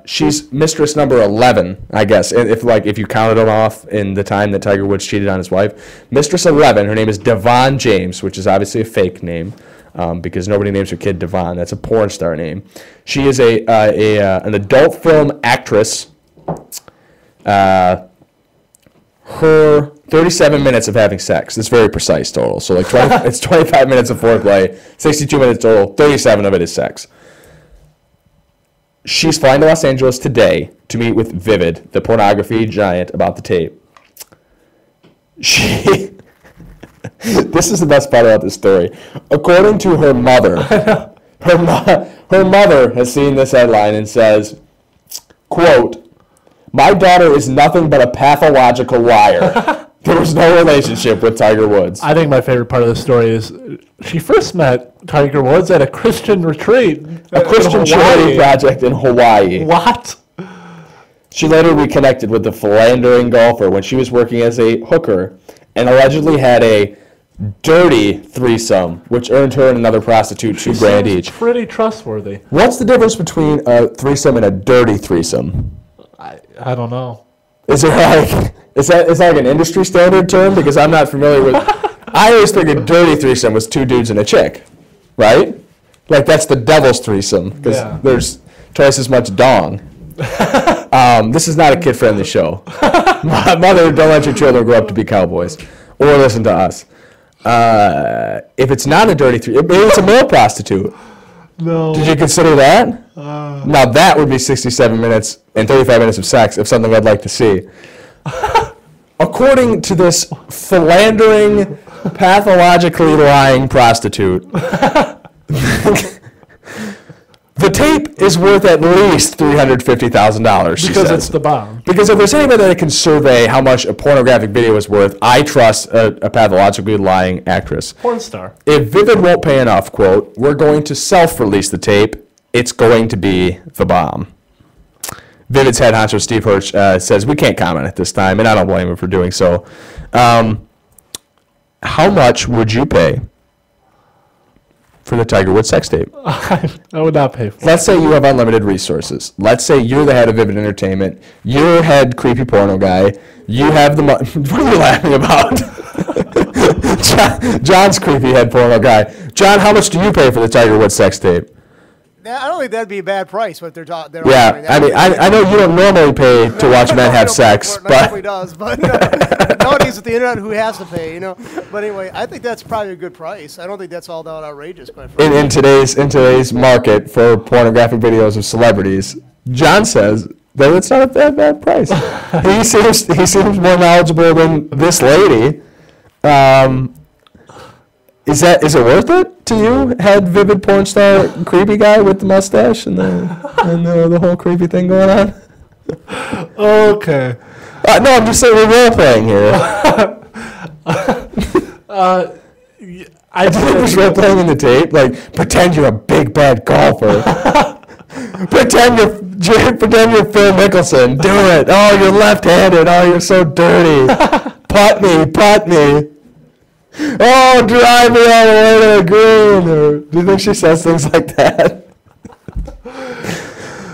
she's mistress number 11, I guess. If you counted them off in the time that Tiger Woods cheated on his wife, mistress 11. Her name is Devon James, which is obviously a fake name, because nobody names her kid Devon. That's a porn star name. She is an adult film actress. Her 37 minutes of having sex. It's very precise total. So like it's 25 minutes of foreplay, 62 minutes total, 37 of it is sex. She's flying to Los Angeles today to meet with Vivid, the pornography giant, about the tape. This is the best part about this story. According to her mother, her mother has seen this headline and says, quote, "My daughter is nothing but a pathological liar." There was no relationship with Tiger Woods. I think my favorite part of the story is she first met Tiger Woods at a Christian retreat. A Christian charity project in Hawaii. What? She later reconnected with the philandering golfer when she was working as a hooker and allegedly had a dirty threesome, which earned her and another prostitute $2,000 each. Pretty trustworthy. What's the difference between a threesome and a dirty threesome? I don't know. Is that like an industry standard term? Because I'm not familiar with. I always think a dirty threesome was 2 dudes and a chick, right? Like that's the devil's threesome because there's twice as much dong. This is not a kid-friendly show. Mother, don't let your children grow up to be cowboys or listen to us. If it's not a dirty threesome, maybe it's a male prostitute. No. Did you consider that? Now that would be 67 minutes and 35 minutes of sex, if something I'd like to see. According to this philandering, pathologically lying prostitute, the tape is worth at least $350,000. Because it's the bomb. Because if there's anybody that can survey how much a pornographic video is worth, I trust a pathologically lying actress. Porn star. If Vivid won't pay enough, quote, "we're going to self-release the tape. It's going to be the bomb." Vivid's head honcho Steve Hirsch says, "We can't comment at this time," and I don't blame him for doing so. How much would you pay for the Tiger Woods sex tape? I would not pay for it. Let's say you have unlimited resources. Let's say you're the head of Vivid Entertainment. You're head creepy porno guy. You have the money. What are you laughing about? John's creepy head porno guy. John, how much do you pay for the Tiger Woods sex tape? I don't think that'd be a bad price, but they're offering. Yeah, I mean, I know you don't normally pay to watch men have sex, but nobody does. But nowadays with the internet, who has to pay? But anyway, I think that's probably a good price. I don't think that's all that outrageous, quite frankly. in today's market for pornographic videos of celebrities, John says that it's not a bad price. he seems more knowledgeable than this lady. Is it worth it to you? Head Vivid porn star creepy guy with the mustache and the whole creepy thing going on? Okay. No, I'm just saying we're role playing here. I think there's role playing in the tape. Like pretend you're a big bad golfer. pretend you're Phil Mickelson. Do it. Oh, you're left-handed. Oh, you're so dirty. Putt me. Oh, drive me all the way to the green. Or, do you think she says things like that?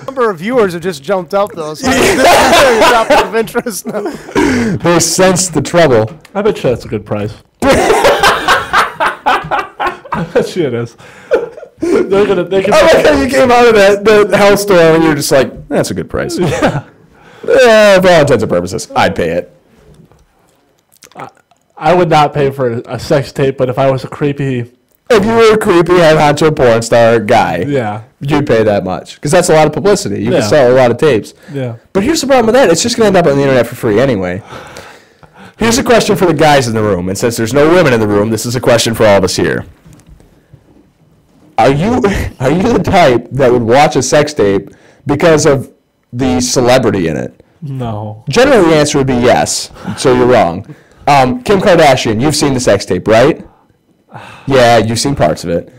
Number of viewers have just jumped up though, so this is a topic of interest. They sense the trouble. I bet you that's a good price. I bet you it is. I like how you came out of the health store and you're just like, that's a good price. Yeah, for all intents and purposes, I'd pay it. I would not pay for a sex tape, but if I was a creepy If you were a creepy head honcho porn star guy, Yeah. you'd pay that much because that's a lot of publicity. You Yeah. can sell a lot of tapes. Yeah. But here's the problem with that. It's just going to end up on the internet for free anyway. Here's a question for the guys in the room. And since there's no women in the room, this is a question for all of us here. Are you the type that would watch a sex tape because of the celebrity in it? No. Generally, the answer would be yes. So you're wrong. Kim Kardashian, you've seen the sex tape, right? Yeah, you've seen parts of it.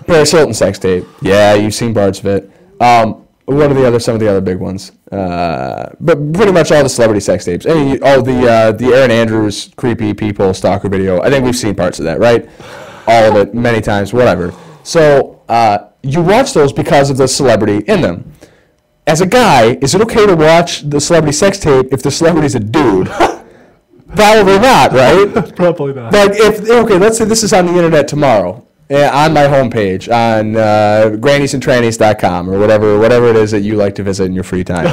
Paris Hilton sex tape. Yeah, you've seen parts of it. What are some of the other big ones? But pretty much all the celebrity sex tapes. The Aaron Andrews creepy people stalker video. I think we've seen parts of that, right? All of it, many times, whatever. So you watch those because of the celebrity in them. As a guy, is it okay to watch the celebrity sex tape if the celebrity's a dude? Probably not, right? Probably not. Like let's say this is on the internet tomorrow, on my homepage on granniesandtrannies.com or whatever it is that you like to visit in your free time.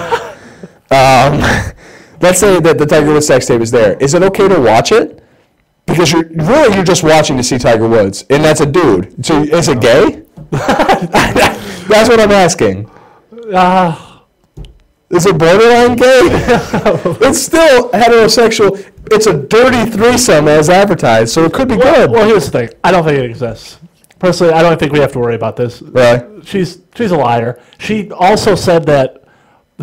Let's say that the Tiger Woods sex tape is there. Is it okay to watch it? Because you're just watching to see Tiger Woods, and that's a dude. So is it gay? That's what I'm asking. Is it borderline gay? It's still heterosexual. It's a dirty threesome as advertised, so it could be good. Well, here's the thing. I don't think it exists. Personally, I don't think we have to worry about this. Right. She's a liar. She also said that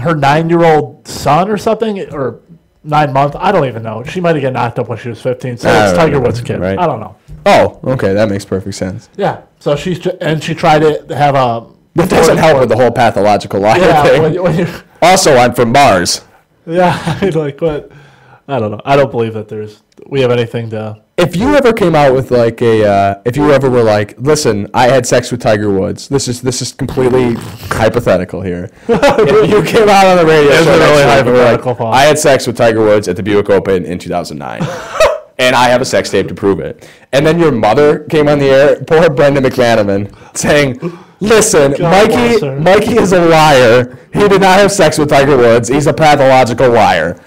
her 9-year-old son or something, or 9 month, I don't even know. She might have gotten knocked up when she was 15. So it's Tiger Woods' kid. Right. I don't know. Oh, okay, that makes perfect sense. Yeah. So she tried to have a. That doesn't help with the whole pathological liar thing. When Also, I'm from Mars. yeah. Like what? I don't know. I don't believe that we have anything to. If you ever came out with like if you ever were like, listen, I had sex with Tiger Woods. This is completely hypothetical here. If you came out on the radio show, really next week and were hypothetical, Paul. I had sex with Tiger Woods at the Buick Open in 2009. And I have a sex tape to prove it. And then your mother came on the air, poor Brenda McManaman, saying, listen, God bless her. Mikey is a liar. He did not have sex with Tiger Woods. He's a pathological liar.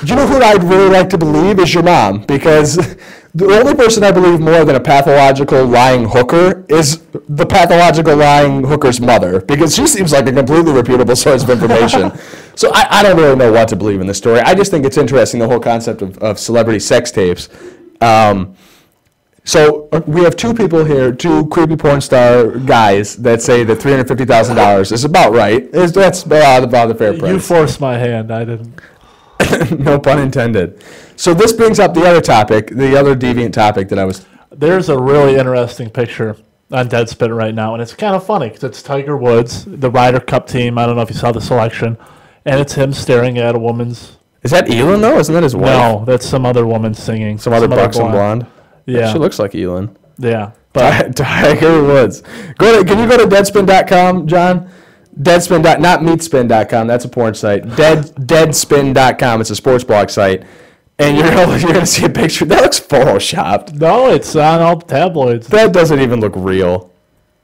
You know who I'd really like to believe is your mom, because the only person I believe more than a pathological lying hooker is the pathological lying hooker's mother, because she seems like a completely reputable source of information. So I don't really know what to believe in this story. I just think it's interesting, the whole concept of celebrity sex tapes. So we have two people here, two creepy porn star guys that say that $350,000 is about right. That's about the fair price. You forced my hand. I didn't. No pun intended. So this brings up the other topic, the other deviant topic that I was... There's a really interesting picture on Deadspin right now, and it's kind of funny because it's Tiger Woods, the Ryder Cup team. I don't know if you saw the selection, and it's him staring at a woman's... Is that Elin, though? Isn't that his wife? No, that's some other woman singing. Some other buxom blonde? Yeah. She looks like Elin. Yeah. But Tiger Woods. Can you go to Deadspin.com, John? Deadspin. Not meatspin.com. That's a porn site. Deadspin.com. It's a sports blog site. And you're going to see a picture. That looks photoshopped. no, it's on all the tabloids. That doesn't even look real.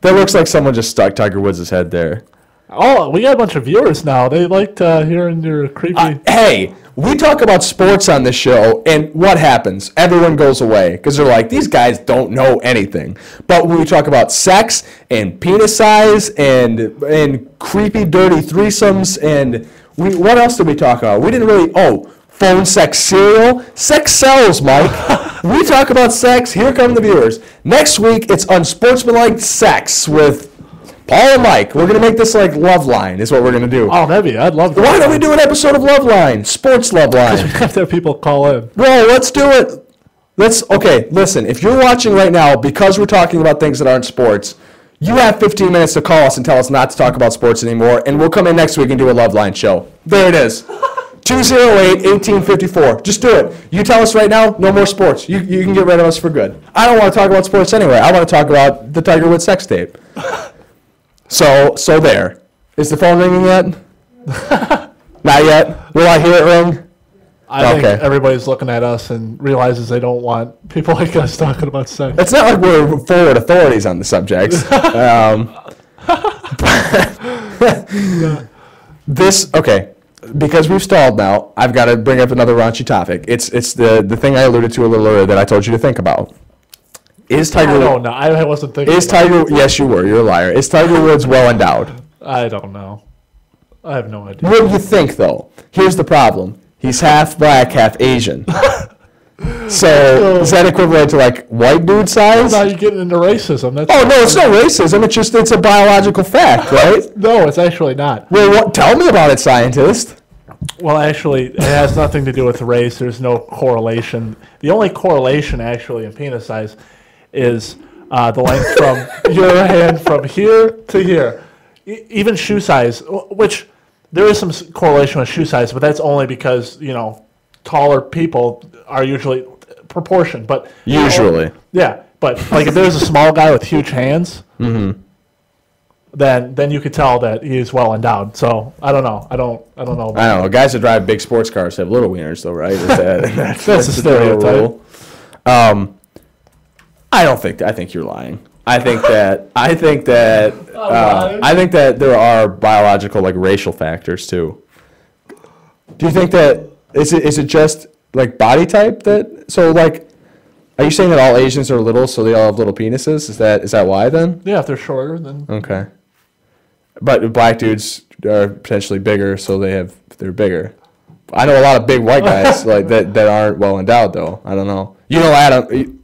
That looks like someone just stuck Tiger Woods' head there. Oh, we got a bunch of viewers now. They liked hearing your creepy... Hey, we talk about sports on this show, and what happens? Everyone goes away because they're like, these guys don't know anything. But when we talk about sex and penis size and creepy, dirty threesomes, and what else did we talk about? We didn't really... Oh, phone sex cereal. Sex sells, Mike. We talk about sex. Here come the viewers. Next week, it's Unsportsmanlike Sex with... Paul and Mike, we're going to make this like Love Line is what we're going to do. Oh, maybe. I'd love that. Why don't we do an episode of Love Line? Sports Love Line. We have to have people call in. Bro, let's do it. Okay, listen, if you're watching right now, because we're talking about things that aren't sports, you have 15 minutes to call us and tell us not to talk about sports anymore, and we'll come in next week and do a Love Line show. There it is. 208-1854. Just do it. You tell us right now, no more sports. You can get rid of us for good. I don't want to talk about sports anyway. I want to talk about the Tiger Woods sex tape. So there. Is the phone ringing yet? Not yet? Will I hear it ring? I think everybody's looking at us and realizes they don't want people like us talking about sex. It's not like we're forward authorities on the subjects. Because we've stalled now, I've got to bring up another raunchy topic. It's the thing I alluded to a little earlier that I told you to think about. Is I Tiger? don't know. I wasn't thinking. Is about Tiger? Yes, you were. You're a liar. Is Tiger Woods well endowed? it. I don't know. I have no idea. What do you think, though? Here's the problem. He's half black, half Asian. So is that equivalent to like white dude size? Now you're getting into racism. That's Oh no, it's no racism. It's a biological fact, right? No, it's actually not. Well, tell me about it, scientist. Well, actually, it has nothing to do with race. There's no correlation. The only correlation, actually, in penis size is the length from your hand from here to here. Even shoe size, which there is some correlation with shoe size, but that's only because, taller people are usually proportioned. But Usually. yeah. But like if there's a small guy with huge hands, then you could tell that he's well endowed. So I don't know. I don't know. I don't know. Guys that drive big sports cars have little wieners, though, right? That's a the general stereotype. rule. I think you're lying. I think that there are biological, like, racial factors too. Do you think that is it just like body type that? So like, are you saying that all Asians are little, so they all have little penises? Is that why then? Yeah, if they're shorter, then Okay. But black dudes are potentially bigger, so they're bigger. I know a lot of big white guys like that aren't well endowed though. I don't know. Adam.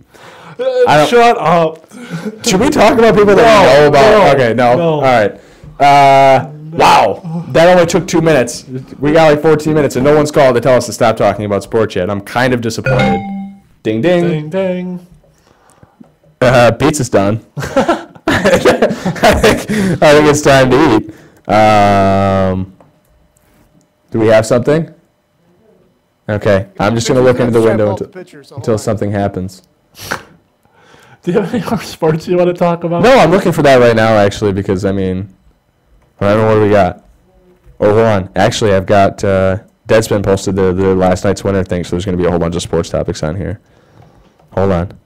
Shut up. Should we talk about people that we know about? no, Okay, no. no. All right. Wow, that only took 2 minutes. We got like 14 minutes, and no one's called to tell us to stop talking about sports yet. I'm kind of disappointed. Ding, ding. Ding, ding. Pizza's done. I think it's time to eat. Do we have something? Okay, I'm just going to look into the window until something happens. Do you have any more sports you want to talk about? No, I'm looking for that right now, actually, because, I don't know what do we got. Oh, hold on. Actually, I've got Deadspin posted the last night's winner thing, so there's going to be a whole bunch of sports topics on here. Hold on.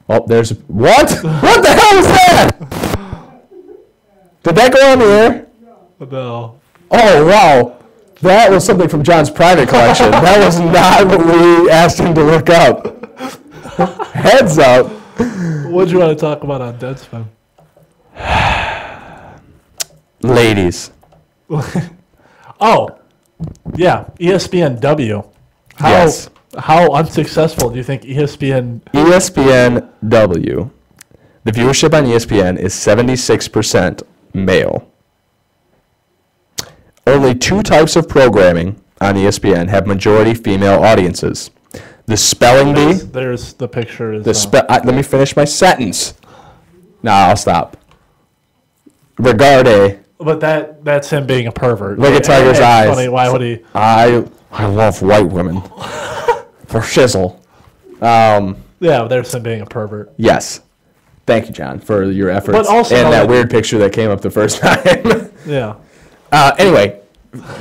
Oh, there's... What? What the hell was that? Did that go on the air? No. Oh, wow. That was something from John's private collection. That was not what we asked him to look up. Heads up. What do you want to talk about on Deadspin? Ladies. Oh, yeah, ESPNW. Yes. How unsuccessful do you think ESPN? ESPNW. The viewership on ESPN is 76% male. Only 2 types of programming on ESPN have majority female audiences. The spelling bee. There's the picture. Let me finish my sentence. Nah, I'll stop. Regarde. But that's him being a pervert. Look at Tiger's eyes. Funny. Why would he? I love white women. For shizzle. Yeah, there's him being a pervert. Yes. Thank you, John, for your efforts. But also and that weird picture that came up the first time. Yeah. Anyway,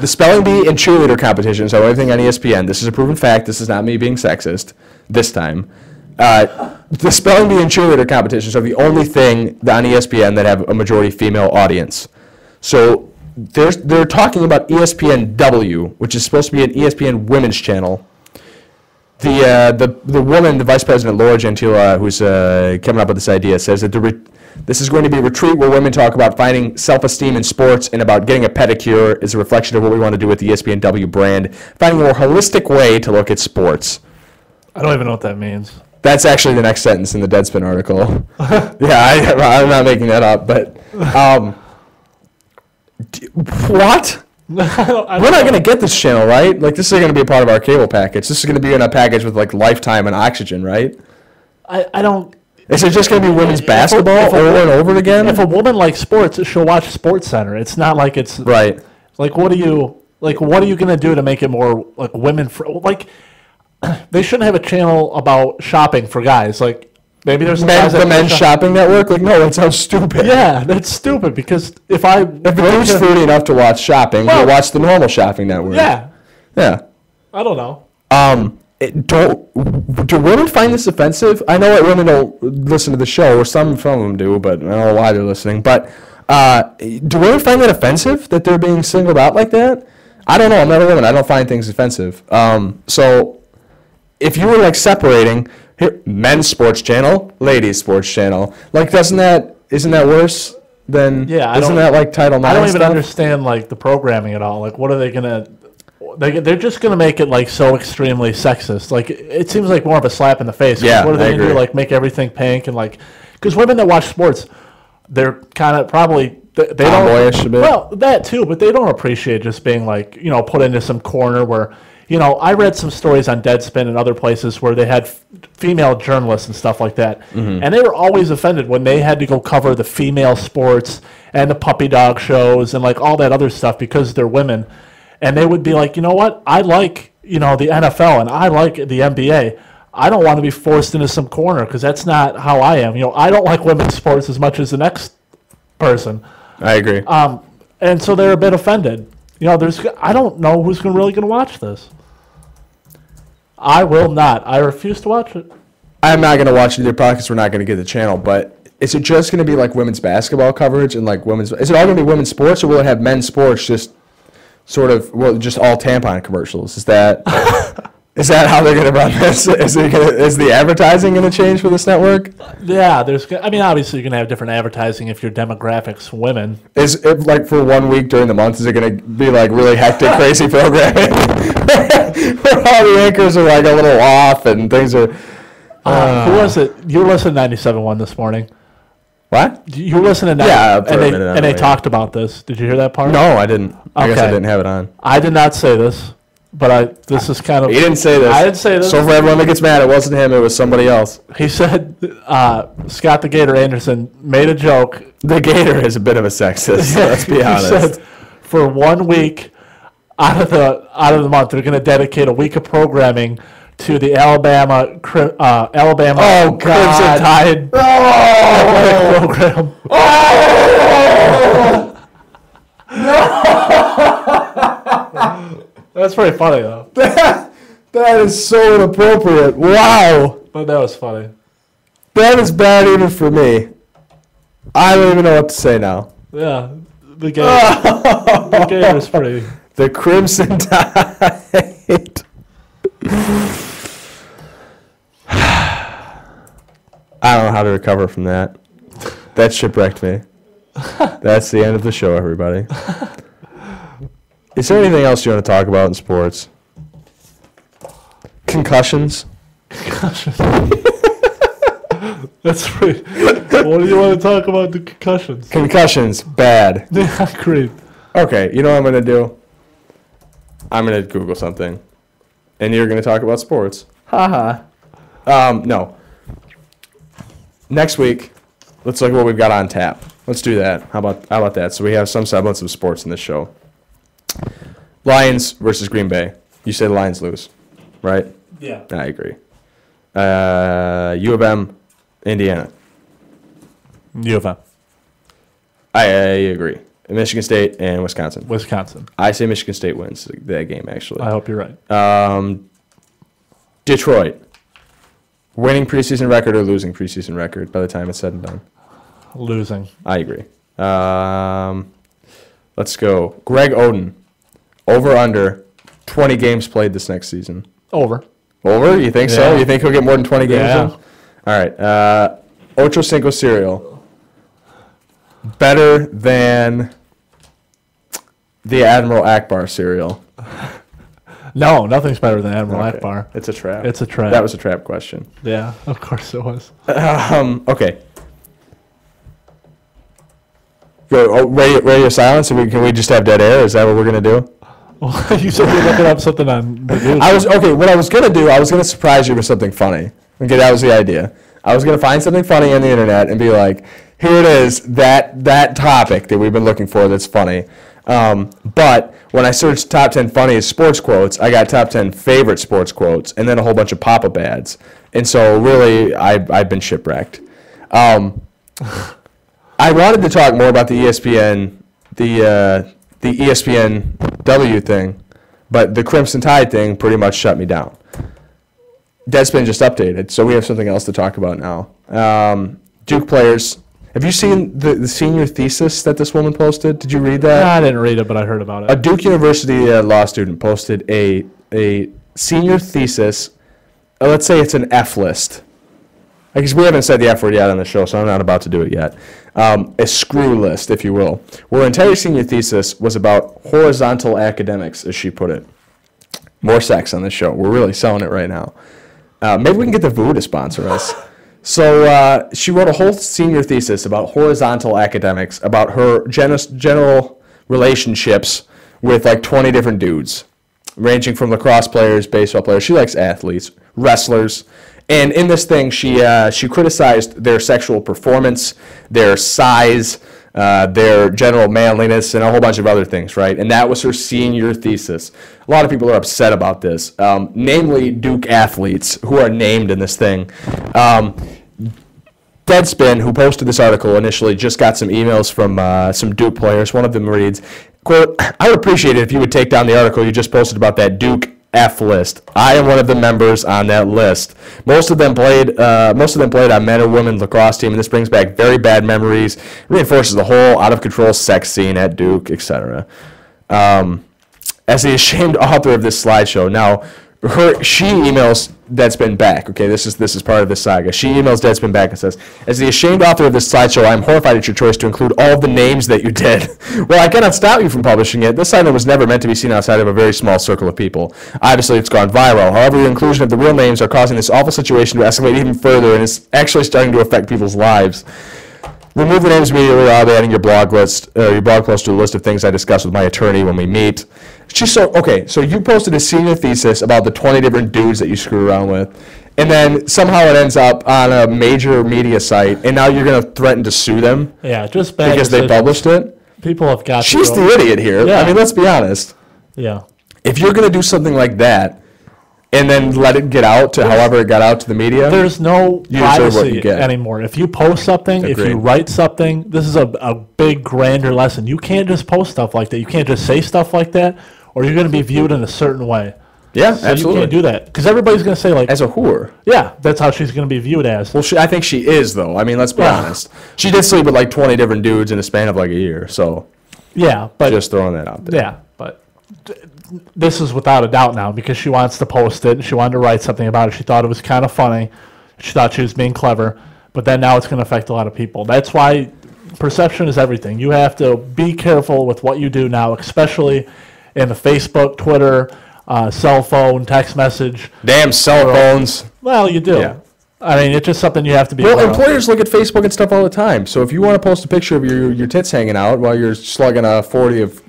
the spelling bee and cheerleader competitions are everything on ESPN. This is a proven fact. This is not me being sexist this time. The spelling bee and cheerleader competitions are the only thing on ESPN that have a majority female audience. So they're talking about ESPNW, which is supposed to be an ESPN women's channel. The woman, the vice president, Laura Gentila, who's coming up with this idea, says that this is going to be a retreat where women talk about finding self-esteem in sports and about getting a pedicure is a reflection of what we want to do with the ESPNW brand, finding a more holistic way to look at sports. I don't even know what that means. That's actually the next sentence in the Deadspin article. Yeah, I'm not making that up, but what? We're not going to get this channel, right? Like, this is going to be a part of our cable package. This is going to be in a package with, like, Lifetime and Oxygen, right? I don't... Is it just going to be women's basketball over and over again? If a woman likes sports, she'll watch Sports Center. It's not like it's... Right. Like, what are you going to do to make it more, like, women... Like, they shouldn't have a channel about shopping for guys. Like, maybe there's some guys the men's shopping network? Like, no, that sounds stupid. Yeah, that's stupid because if a dude's foodie enough to watch shopping, he'll watch the normal shopping network. Yeah. Yeah. I don't know. Do women find this offensive? I know that women don't listen to the show, or some of them do, but I don't know why they're listening. But do women find that offensive, that they're being singled out like that? I don't know. I'm not a woman. I don't find things offensive. So if you were, like, separating Here, men's sports channel, ladies sports channel. Like, isn't that worse than? Yeah, isn't that like Title IX? I don't even stuff? understand like the programming at all. Like, what are they gonna? They're just gonna make it like so extremely sexist. Like, it seems like more of a slap in the face. 'Cause Yeah, what are they I gonna agree. do? Like, make everything pink and like, because women that watch sports, they're kind of probably they Tomboyish a don't. bit. Well, that too, but they don't appreciate just being like put into some corner where. I read some stories on Deadspin and other places where they had female journalists and stuff like that. Mm-hmm. And they were always offended when they had to go cover the female sports and the puppy dog shows and like all that other stuff because they're women. And they would be like, you know what? I like, the NFL and I like the NBA. I don't want to be forced into some corner because that's not how I am. I don't like women's sports as much as the next person. I agree. And so they're a bit offended. I don't know who's really going to watch this. I will not. I refuse to watch it. I'm not going to watch either probably because we're not going to get the channel. But is it just going to be like women's basketball coverage and like women's? Is it all going to be women's sports, or will it have men's sports? Just sort of, just all tampon commercials. Is that how they're going to run this? Is the advertising going to change for this network? Yeah, obviously you're going to have different advertising if your demographic's women. Is it like for 1 week during the month? Is it going to be like really hectic, crazy programming where all the anchors are like a little off and things are? Who was it? You were listening to 97.1 this morning. What? You were listening to Yeah, for a minute, and they yeah. talked about this. Did you hear that part? No, I didn't. I guess I Okay. didn't have it on. I did not say this, but this is kind of. He didn't say this. I didn't say this. So for everyone that gets mad, it wasn't him. It was somebody else. He said Scott the Gator Anderson made a joke. The Gator is a bit of a sexist. Let's be honest. He said for 1 week out of the month, they're going to dedicate a week of programming to the Alabama Crimson Tide program. That's pretty funny though. That is so inappropriate. Wow. But that was funny. That is bad even for me. I don't even know what to say now. Yeah, the game. The game was pretty. The Crimson Tide. I don't know how to recover from that. That shipwrecked me. That's the end of the show, everybody. Is there anything else you want to talk about in sports? Concussions? That's pretty. What do you want to talk about the concussions? Concussions, bad. Yeah, great. Okay, you know what I'm going to do? I'm going to Google something. And you're going to talk about sports. Haha. No. Next week, let's look at what we've got on tap. Let's do that. How about that? So we have some semblance of sports in this show. Lions versus Green Bay. You say the Lions lose, right? Yeah. I agree. U of M, Indiana. U of M. I agree. Michigan State and Wisconsin. Wisconsin. I say Michigan State wins that game, actually. I hope you're right. Detroit. Winning preseason record or losing preseason record by the time it's said and done? Losing. I agree. Let's go. Greg Oden. Over under 20 games played this next season. Over. Over? You think so? Yeah. You think he'll get more than 20 games Yeah. in? All right. Ocho Cinco cereal. Better than the Admiral Akbar cereal. No, nothing's better than Admiral Okay. Akbar. It's a trap. It's a trap. That was a trap question. Yeah, of course it was. Okay. Go. Radio silence. Can we just have dead air? Is that what we're gonna do? Well, you said you were looking up something on the news. I was okay. What I was gonna do, I was gonna surprise you with something funny. Okay, that was the idea. I was gonna find something funny on the internet and be like, "Here it is, that topic that we've been looking for that's funny." But when I searched top 10 funniest sports quotes, I got top 10 favorite sports quotes, and then a whole bunch of pop-up ads. And so really, I've been shipwrecked. I wanted to talk more about the ESPN, the ESPNW thing, but the Crimson Tide thing pretty much shut me down. Deadspin just updated, so we have something else to talk about now. Duke players. Have you seen the senior thesis that this woman posted? Did you read that? I didn't read it, but I heard about it. A Duke University law student posted a senior thesis. Let's say it's an F list Because we haven't said the F word yet on the show, so I'm not about to do it yet. A screw list, if you will. Her entire senior thesis was about horizontal academics, as she put it. More sex on this show. We're really selling it right now. Maybe we can get the VU to sponsor us. So she wrote a whole senior thesis about horizontal academics, about her general relationships with like 20 different dudes, ranging from lacrosse players, baseball players. She likes athletes, wrestlers. And in this thing, she criticized their sexual performance, their size, their general manliness, and a whole bunch of other things, right? And that was her senior thesis. A lot of people are upset about this, namely Duke athletes who are named in this thing. Deadspin, who posted this article initially, just got some emails from some Duke players. One of them reads, quote, "I would appreciate it if you would take down the article you just posted about that Duke F list. I am one of the members on that list. Most of them played on men or women lacrosse team, and this brings back very bad memories, reinforces the whole out-of-control sex scene at Duke, etc." As the ashamed author of this slideshow, now, she emails Deadspin back. Okay, this is part of this saga. She emails Deadspin back and says, "As the ashamed author of this slideshow, I am horrified at your choice to include all of the names that you did. Well, I cannot stop you from publishing it. This item was never meant to be seen outside of a very small circle of people. Obviously, it's gone viral. However, your inclusion of the real names are causing this awful situation to escalate even further, and it's actually starting to affect people's lives. Remove the names immediately, or I'll be adding your blog post to the list of things I discuss with my attorney when we meet." So you posted a senior thesis about the 20 different dudes that you screw around with, and then somehow it ends up on a major media site, and now you're going to threaten to sue them? Yeah, just bad because decisions. they published it? People have got She's the idiot here. Yeah. I mean, let's be honest. Yeah. If you're going to do something like that, and then let it get out to however it got out to the media, there's no you deserve what privacy you get. anymore. If you post something, if Agreed. you write something, this is a big, grander lesson. You can't just post stuff like that. You can't just say stuff like that, or you're going to be viewed in a certain way. Yeah, So absolutely. you can't do that. Because everybody's going to say, like, As a whore. yeah, that's how she's going to be viewed as. Well, I think she is, though. I mean, let's be honest. She did sleep with like 20 different dudes in a span of like a year, so Yeah, but just throwing that out there. yeah, but this is without a doubt now because she wants to post it. She wanted to write something about it. She thought it was kind of funny. She thought she was being clever. But then now it's going to affect a lot of people. That's why perception is everything. You have to be careful with what you do now, especially in the Facebook, Twitter, cell phone, text message. Damn cell phones. Well, you do. Yeah. I mean, it's just something you have to be Well, aware of. employers look at Facebook and stuff all the time. So if you want to post a picture of your tits hanging out while you're slugging a 40 of,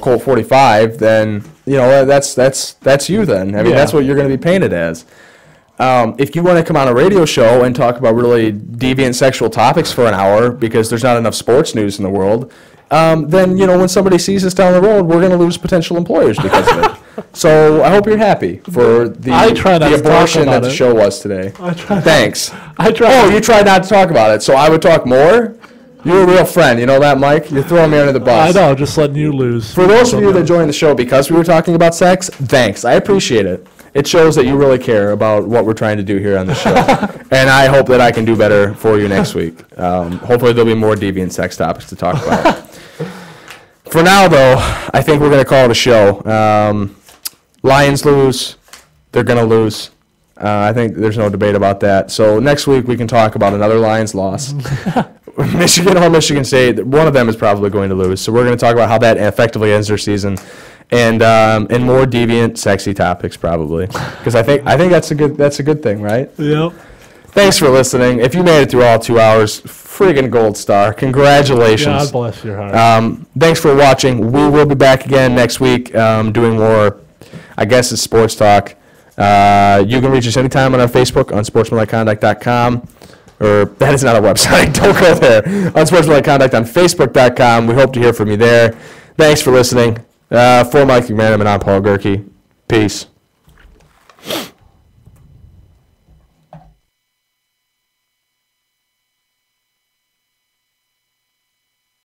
Colt 45, then that's you. Then I mean Yeah. that's what you're going to be painted as. If you want to come on a radio show and talk about really deviant sexual topics for an hour because there's not enough sports news in the world, then when somebody sees us down the road, we're going to lose potential employers because of it. So I hope you're happy for I try not the to talk abortion about that the it. show was today. Thanks. I try. Oh, you tried not to talk about it, so I would talk more? You're a real friend, you know that, Mike? You're throwing me under the bus. I know, just letting you lose. For those of you that joined the show because we were talking about sex, thanks. I appreciate it. It shows that you really care about what we're trying to do here on the show. And I hope that I can do better for you next week. Hopefully there'll be more deviant sex topics to talk about. For now, though, I think we're going to call it a show. Lions lose. They're going to lose. I think there's no debate about that. So next week we can talk about another Lions loss. Michigan or Michigan State, one of them is probably going to lose. So we're going to talk about how that effectively ends their season, and more deviant, sexy topics probably, because I think that's a good thing, right? Yep. Thanks for listening. If you made it through all 2 hours, friggin' gold star. Congratulations. God bless your heart. Thanks for watching. We will be back again next week doing more, I guess it's sports talk. You can reach us anytime on our Facebook, unsportsmanlikeconduct.com. Or that is not a website. Don't go there. Unsportsmanlike Conduct on Facebook.com. We hope to hear from you there. Thanks for listening. For Mike McMahon, I'm Paul Gerke. Peace.